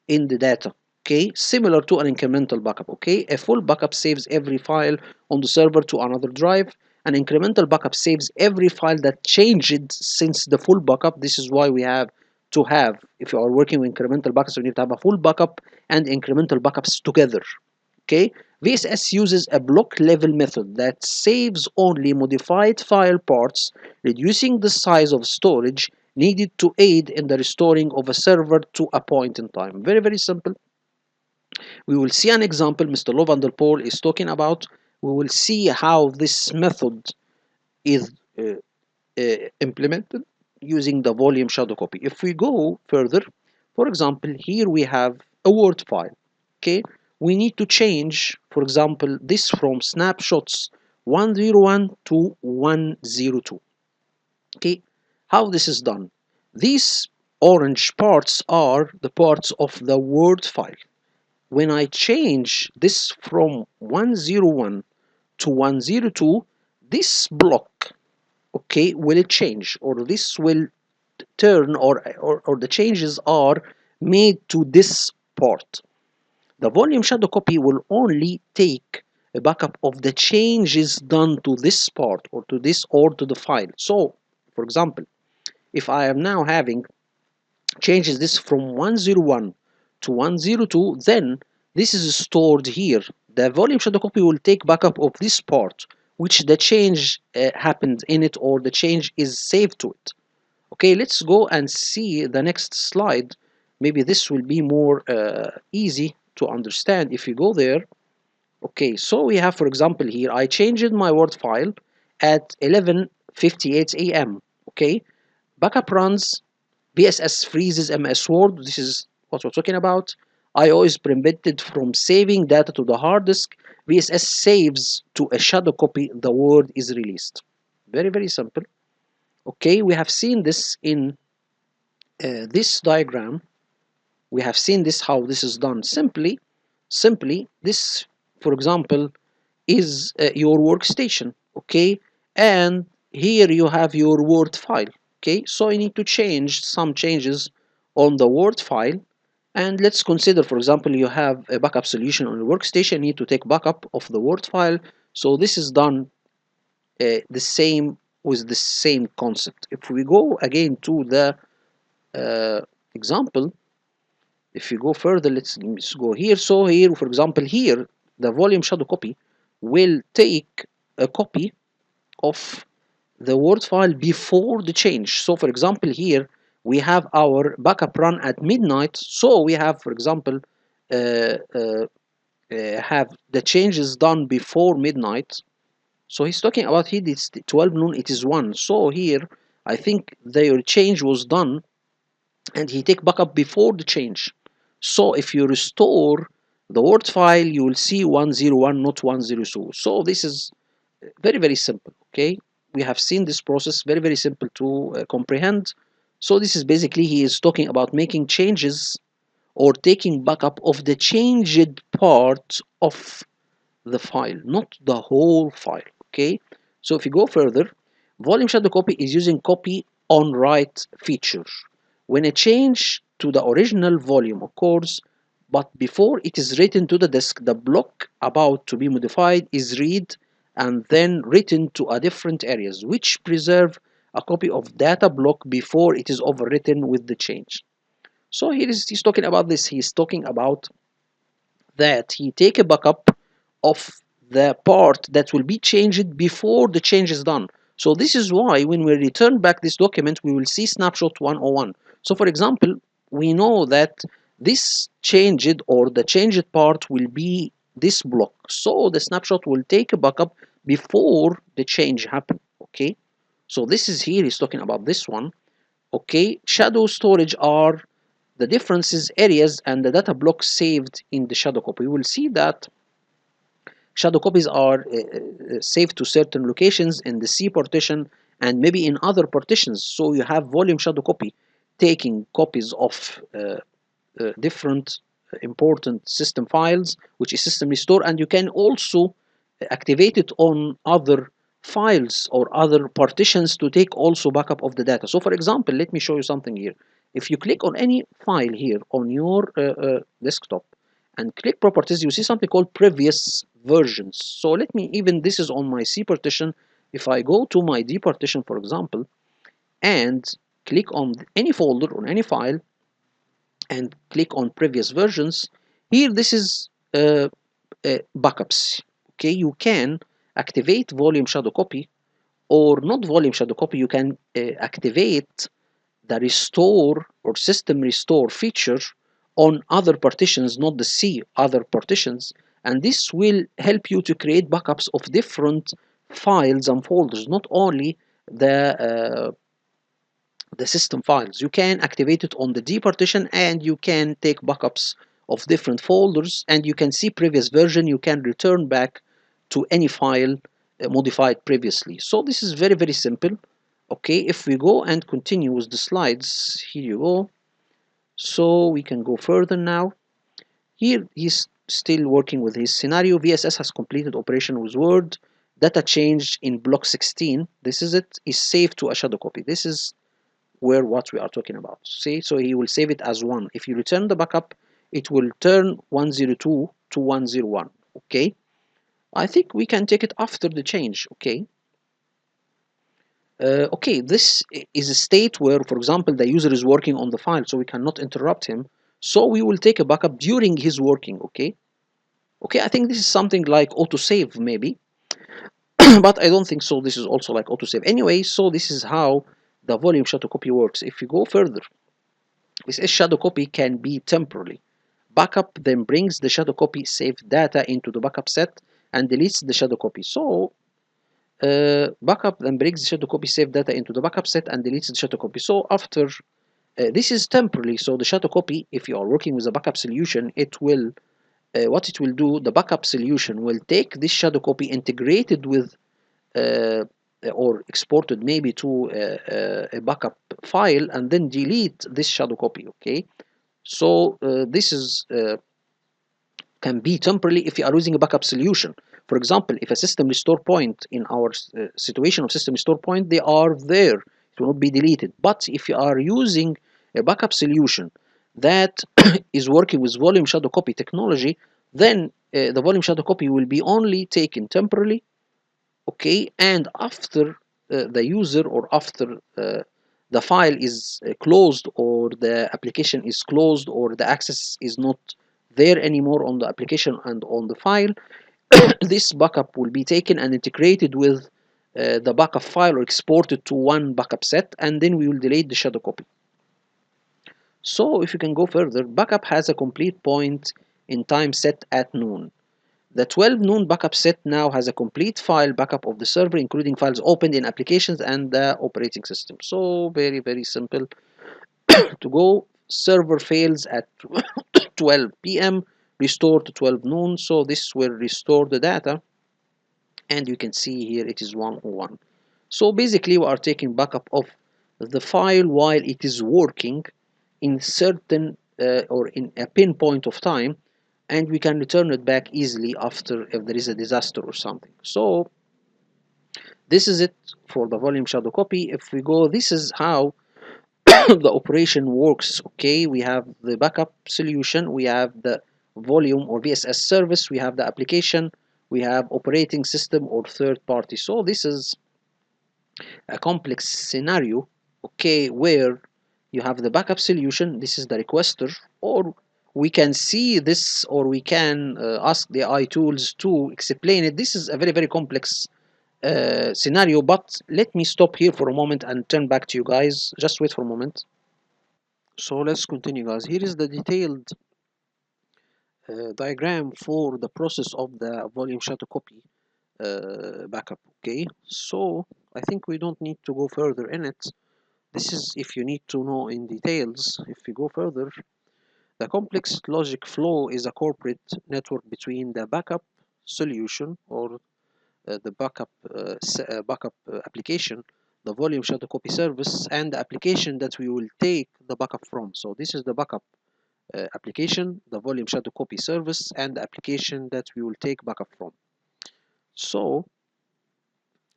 in the data. Okay, similar to an incremental backup. Okay, a full backup saves every file on the server to another drive. An incremental backup saves every file that changed since the full backup. This is why we have to have, if you are working with incremental backups, we need to have a full backup and incremental backups together. Okay, VSS uses a block level method that saves only modified file parts, reducing the size of storage needed to aid in the restoring of a server to a point in time. Very simple. We will see an example Mr. Lovanderpool is talking about. We will see how this method is implemented using the volume shadow copy. If we go further, for example, here we have a Word file. Okay, we need to change, for example, this from snapshots 101 to 102. Okay, how this is done? These orange parts are the parts of the Word file. When I change this from 101 to 102, this block, okay, will change, or this will turn, or the changes are made to this part. The volume shadow copy will only take a backup of the changes done to this part, or to this, or to the file. So for example, if I am now having changes this from 101 to 102, then this is stored here. The volume shadow copy will take backup of this part which the change happened in it, or the change is saved to it. Okay, let's go and see the next slide. Maybe this will be more easy to understand if you go there. Okay, so we have, for example, here I changed my Word file at 11:58 a.m. Okay, backup runs, VSS freezes MS Word. This is what we're talking about. IO is prevented from saving data to the hard disk. VSS saves to a shadow copy. The Word is released. Very simple. Okay, we have seen this in this diagram. We have seen this, how this is done. Simply this, for example, is your workstation. Okay, and here you have your Word file. Okay, so you need to change some changes on the Word file. And let's consider, for example, you have a backup solution on your workstation. You need to take backup of the Word file. So this is done the same, with the same concept. If we go again to the example, if you go further, let's go here. So here, for example, here the volume shadow copy will take a copy of the Word file before the change. So for example, here we have our backup run at midnight. So we have, for example, have the changes done before midnight. So he's talking about here it's 12 noon, it is 1. So here I think their change was done and he take backup before the change. So if you restore the Word file, you will see 101, not 102. So this is very simple. Okay, we have seen this process, very simple to comprehend. So this is basically, he is talking about making changes or taking backup of the changed part of the file, not the whole file. Okay, So if you go further, volume shadow copy is using copy on write feature. When a change to the original volume occurs, but before it is written to the disk, the block about to be modified is read and then written to a different areas, which preserve a copy of data block before it is overwritten with the change. So he's talking about this. He's talking about that he take a backup of the part that will be changed before the change is done. So this is why when we return back this document, we will see snapshot 101. So for example, we know that this changed or the changed part will be this block. So the snapshot will take a backup before the change happen. Okay. So this is here, he's talking about this one. Okay. Shadow storage are the differences areas and the data blocks saved in the shadow copy. We will see that shadow copies are saved to certain locations in the C partition and maybe in other partitions. So you have volume shadow copy taking copies of different important system files, which is system restore, and you can also activate it on other files or other partitions to take also backup of the data. So for example, let me show you something here. If you click on any file here on your desktop and click properties, you see something called previous versions. So let me, even this is on my C partition. If I go to my D partition, for example, and click on any folder or any file and click on previous versions, here this is backups. Okay, you can activate volume shadow copy or not volume shadow copy. You can activate the restore or system restore feature on other partitions, not the C, other partitions, and this will help you to create backups of different files and folders, not only the system files. You can activate it on the D partition and you can take backups of different folders, and you can see previous version. You can return back to any file modified previously. So this is very, very simple. Okay, if we go and continue with the slides, here you go. So we can go further now. Here he's still working with his scenario. VSS has completed operation with Word. Data change in block 16. This is it. Is saved to a shadow copy. This is where what we are talking about. See, so he will save it as 1. If you return the backup, it will turn 102 to 101. Okay, I think we can take it after the change. Okay. Okay, this is a state where, for example, the user is working on the file, so we cannot interrupt him. So we will take a backup during his working. Okay. Okay, I think this is something like autosave maybe, but I don't think so. This is also like autosave. Anyway, so this is how the volume shadow copy works. If you go further, this shadow copy can be temporary. Backup then brings the shadow copy saved data into the backup set and deletes the shadow copy. So backup then brings the shadow copy saved data into the backup set and deletes the shadow copy. So after this is temporary. So the shadow copy, if you are working with a backup solution, it will what it will do. The backup solution will take this shadow copy integrated with or exported maybe to a backup file and then delete this shadow copy. Okay, so this is can be temporarily if you are using a backup solution. For example, if a system restore point in our situation of system restore point, they are there. It will not be deleted. But if you are using a backup solution that is working with volume shadow copy technology, then the volume shadow copy will be only taken temporarily. Okay, and after the user or after the file is closed or the application is closed or the access is not there anymore on the application and on the file, this backup will be taken and integrated with the backup file or exported to one backup set, and then we will delete the shadow copy. So if you can go further, backup has a complete point in time set at noon. The 12 noon backup set now has a complete file backup of the server, including files opened in applications and the operating system. So very, very simple to go. Server fails at 12 p.m. Restore to 12 noon. So this will restore the data. And you can see here it is 101. So basically we are taking backup of the file while it is working in certain or in a pinpoint of time, and we can return it back easily after if there is a disaster or something. So This is it for the volume shadow copy. If we go, this is how the operation works. Okay, we have the backup solution, we have the volume or VSS service, we have the application, we have operating system or third party. So this is a complex scenario, okay, where you have the backup solution, this is the requester, or we can see this, or we can ask the AI tools to explain it. This is a very, very complex scenario, but let me stop here for a moment and turn back to you guys. Just wait for a moment. So let's continue, guys. Here is the detailed diagram for the process of the volume shadow copy backup. Okay, so I think we don't need to go further in it. This is if you need to know in details. If you go further, the complex logic flow is a corporate network between the backup solution or the backup application, the volume shadow copy service, and the application that we will take the backup from. So this is the backup application, the volume shadow copy service, and the application that we will take backup from. So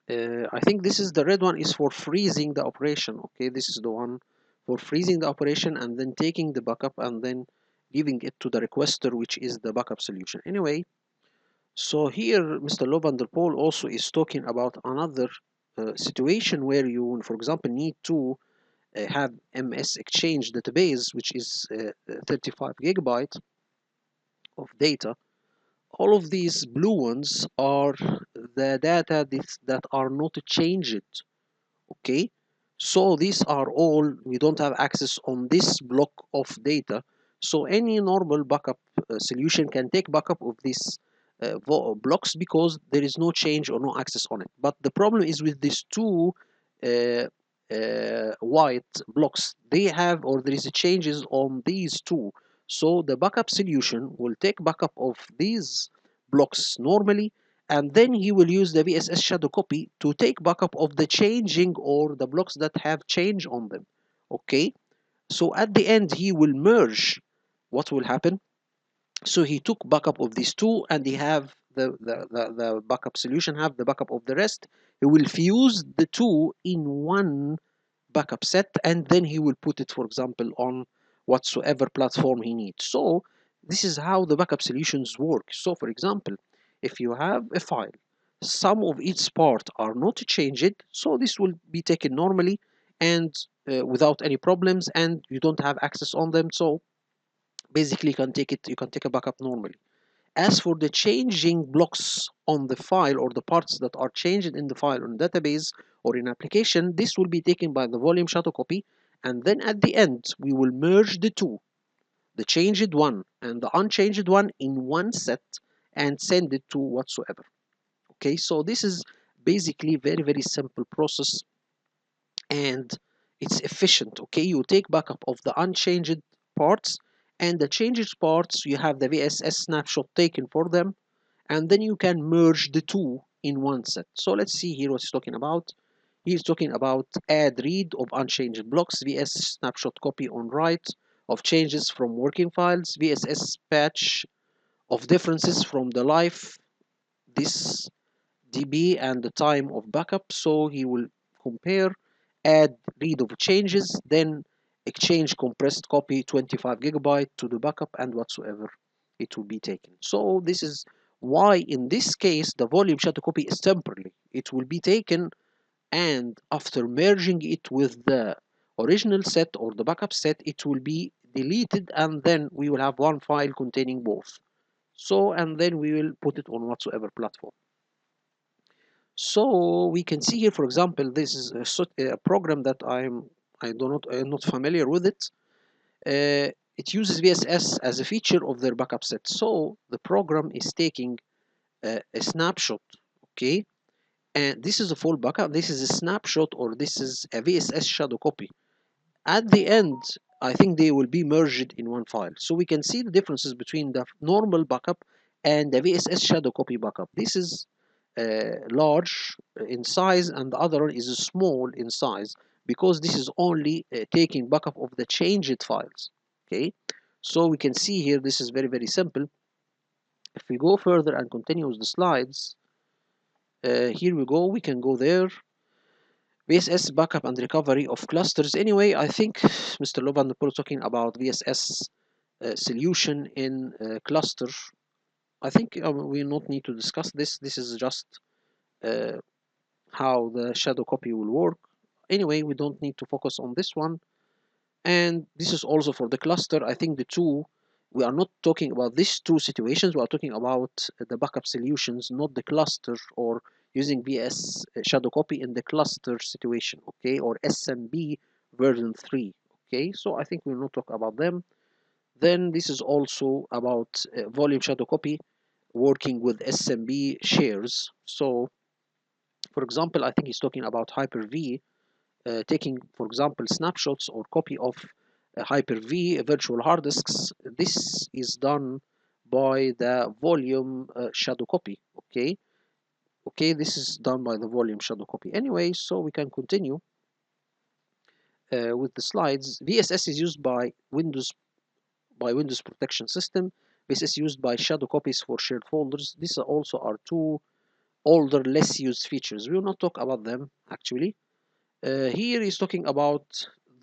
I think this is the red one is for freezing the operation. Okay, this is the one for freezing the operation and then taking the backup and then giving it to the requester, which is the backup solution. Anyway, so here Mr. Lovanderpool also is talking about another situation where you, for example, need to have MS Exchange database, which is 35 gigabyte of data. All of these blue ones are the data that are not changed. Okay, so these are all, we don't have access on this block of data. So any normal backup solution can take backup of these blocks because there is no change or no access on it. But the problem is with these two uh, white blocks, they have, or there is changes on these two. So the backup solution will take backup of these blocks normally, and then he will use the VSS shadow copy to take backup of the changing or the blocks that have change on them. Okay, so at the end he will merge. What will happen? So he took backup of these two, and he have the backup solution have the backup of the rest. He will fuse the two in one backup set, and then he will put it, for example, on whatsoever platform he needs. So this is how the backup solutions work. So for example, if you have a file, some of its part are not changed, so this will be taken normally and without any problems, and you don't have access on them. So basically you can take a backup normally. As for the changing blocks on the file or the parts that are changed in the file on database or in application, this will be taken by the volume shadow copy, and then at the end we will merge the two, the changed one and the unchanged one, in one set and send it to whatsoever. Okay, so this is basically very, very simple process, and it's efficient. Okay, you take backup of the unchanged parts, and the changed parts you have the VSS snapshot taken for them, and then you can merge the two in one set. So let's see here what he's talking about. He's talking about add read of unchanged blocks, VS snapshot copy on write of changes from working files, VSS patch of differences from the life this DB and the time of backup. So he will compare, add read of changes, then exchange compressed copy 25 gigabyte to the backup and whatsoever it will be taken. So this is why in this case the volume shadow copy is temporary. It will be taken, and after merging it with the original set or the backup set, it will be deleted, and then we will have one file containing both. So, and then we will put it on whatsoever platform. So we can see here, for example, this is a program that I'm not familiar with it. It uses VSS as a feature of their backup set. So the program is taking a snapshot, okay, and this is a full backup. This is a snapshot, or this is a VSS shadow copy. At the end, I think they will be merged in one file. So we can see the differences between the normal backup and the VSS shadow copy backup. This is large in size, and the other one is small in size, because this is only taking backup of the changed files. Okay, so we can see here this is very, very simple. If we go further and continue with the slides, Here we go, we can go there. VSS backup and recovery of clusters. Anyway, I think Mr. Lovan was talking about VSS solution in cluster. I think we not need to discuss this. This is just uh, how the shadow copy will work. Anyway, we don't need to focus on this one. And this is also for the cluster. I think the two, we are not talking about these two situations. We are talking about the backup solutions, not the cluster or using VS shadow copy in the cluster situation, okay, or SMB version 3, okay. So I think we'll not talk about them. Then this is also about volume shadow copy working with SMB shares. So for example, I think he's talking about Hyper-V, taking, for example, snapshots or copy of Hyper-V virtual hard disks. This is done by the volume shadow copy, okay? Okay, this is done by the volume shadow copy. Anyway, so we can continue with the slides. VSS is used by Windows Protection System. This is used by shadow copies for shared folders. These are also are two older, less used features. We will not talk about them actually. Here is talking about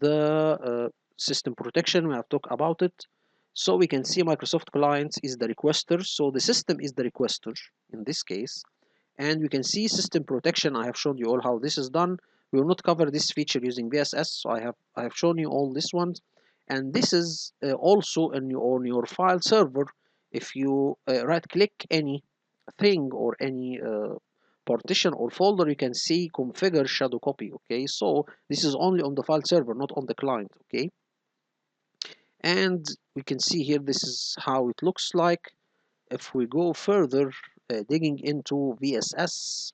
the system protection. We have talked about it. So we can see Microsoft clients is the requester. So the system is the requester in this case. And we can see system protection. I have shown you all how this is done. We will not cover this feature using VSS. So I have shown you all this ones. And this is also on your file server. If you right click any thing or any partition or folder, you can see configure shadow copy, okay. So this is only on the file server, not on the client, okay. And we can see here this is how it looks like. If we go further digging into VSS,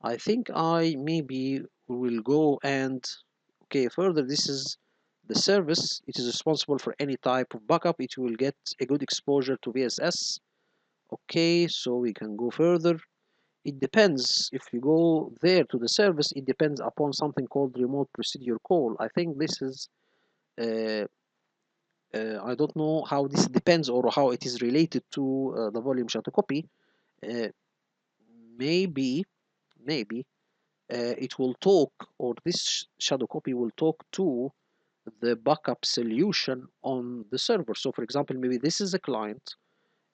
I think I maybe will go and okay further. This is the service. It is responsible for any type of backup. It will get a good exposure to VSS. Okay, so we can go further. It depends. If you go there to the service, it depends upon something called remote procedure call. I think this is uh, I don't know how this depends or how it is related to the volume shadow copy. uh, maybe maybe it will talk, or this shadow copy will talk to the backup solution on the server. So for example, maybe this is a client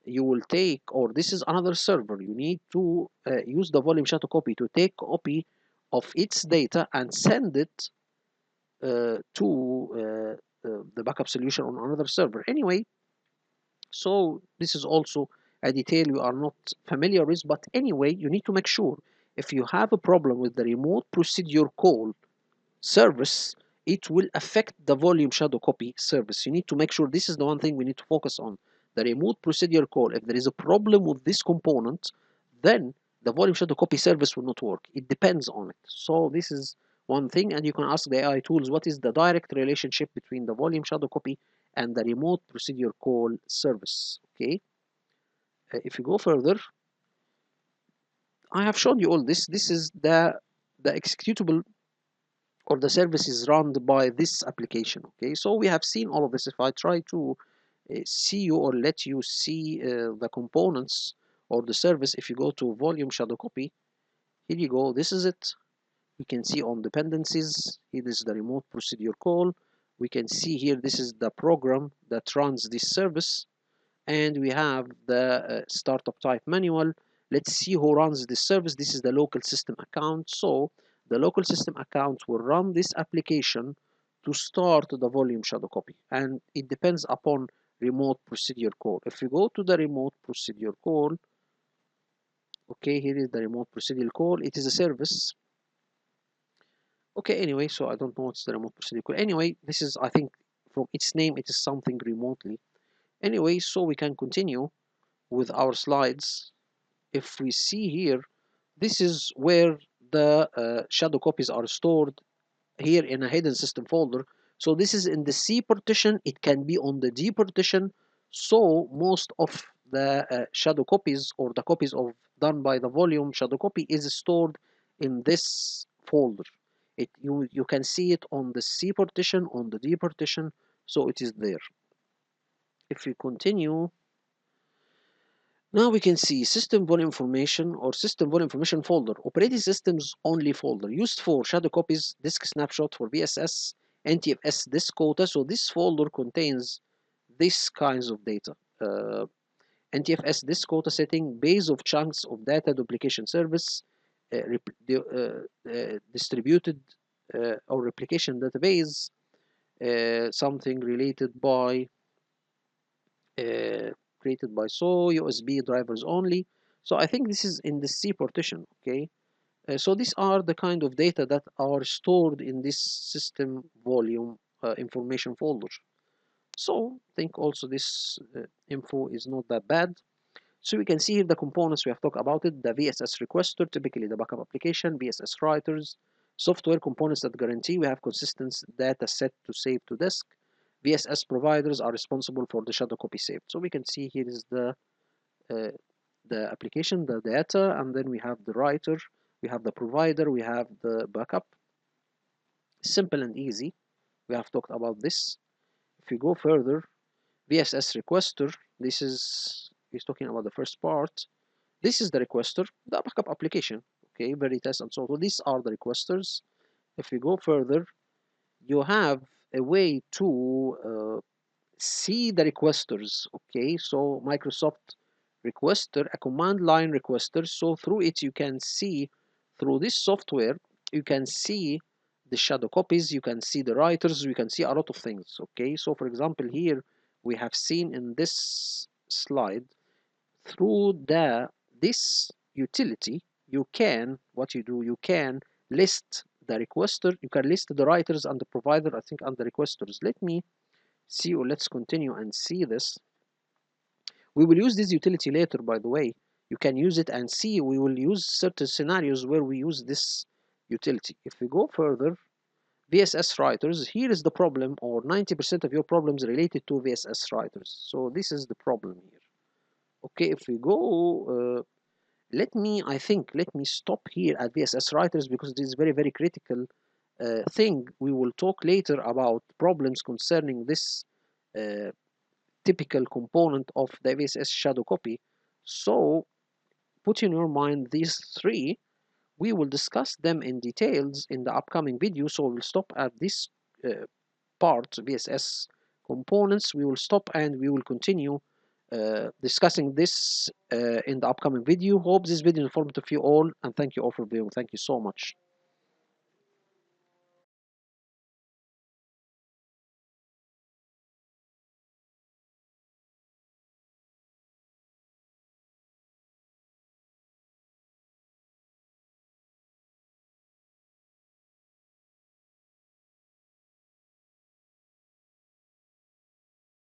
you will take, or this is another server, you need to use the volume shadow copy to take copy of its data and send it to the backup solution on another server. Anyway, so this is also a detail you are not familiar with, but anyway, you need to make sure if you have a problem with the remote procedure call service, it will affect the volume shadow copy service. You need to make sure this is the one thing we need to focus on. The remote procedure call, if there is a problem with this component, then the volume shadow copy service will not work. It depends on it. So this is one thing, and you can ask the AI tools what is the direct relationship between the volume shadow copy and the remote procedure call service. Okay. If you go further, I have shown you all this. This is the executable or the service is run by this application, okay. So we have seen all of this. If I try to see you or let you see the components or the service, if you go to volume shadow copy, here you go, this is it. We can see on dependencies, here is the remote procedure call. We can see here this is the program that runs this service, and we have the startup type manual. Let's see who runs this service. This is the local system account. So the local system account will run this application to start the volume shadow copy, and it depends upon remote procedure call. If you go to the remote procedure call, okay, here is the remote procedure call. It is a service. Okay, anyway, so I don't know what's the remote procedure call. Anyway, this is, I think from its name, it is something remotely. Anyway, so we can continue with our slides. If we see here, this is where the shadow copies are stored here in a hidden system folder. So this is in the C partition. It can be on the D partition. So most of the shadow copies or the copies of done by the volume shadow copy is stored in this folder. You can see it on the C partition, on the D partition. So it is there. If we continue, Now we can see system volume information or system volume information folder, operating systems only folder, used for shadow copies, disk snapshot for VSS, NTFS disk quota. So this folder contains this kinds of data. NTFS disk quota setting, base of chunks of data duplication service, distributed or replication database, something related by uh, created by USB drivers only. So I think this is in the C partition, okay? So these are the kind of data that are stored in this system volume information folder. So I think also this info is not that bad. So we can see here the components we have talked about it, the VSS requester, typically the backup application, VSS writers, software components that guarantee we have consistent data set to save to disk. VSS providers are responsible for the shadow copy saved. So we can see here is uh, the application, the data, and then we have the writer, we have the provider, we have the backup. Simple and easy. We have talked about this. If you go further, VSS requester, this is he's talking about the first part. This is the requester, the backup application. Okay, Veritas and so on. So these are the requesters. If we go further, you have a way to see the requesters. Okay, so Microsoft requester, a command line requester. So through it, you can see through this software, you can see the shadow copies, you can see the writers, you can see a lot of things. Okay, so for example, here we have seen in this slide through this utility, you can what you do, you can list the requester, you can list the writers and the provider, I think, and the requesters. Let me see, or let's continue and see this. We will use this utility later, by the way. You can use it and see. We will use certain scenarios where we use this utility. If we go further, VSS writers, here is the problem, or 90% of your problems related to VSS writers. So this is the problem here. Okay, if we go let me stop here at VSS writers, because this is very, very critical thing. We will talk later about problems concerning this uh, typical component of the VSS shadow copy. So put in your mind these three. We will discuss them in details in the upcoming video. So we'll stop at this part, VSS components. We will stop and we will continue discussing this in the upcoming video. Hope this video is informative for you all, and thank you all for viewing. Thank you so much.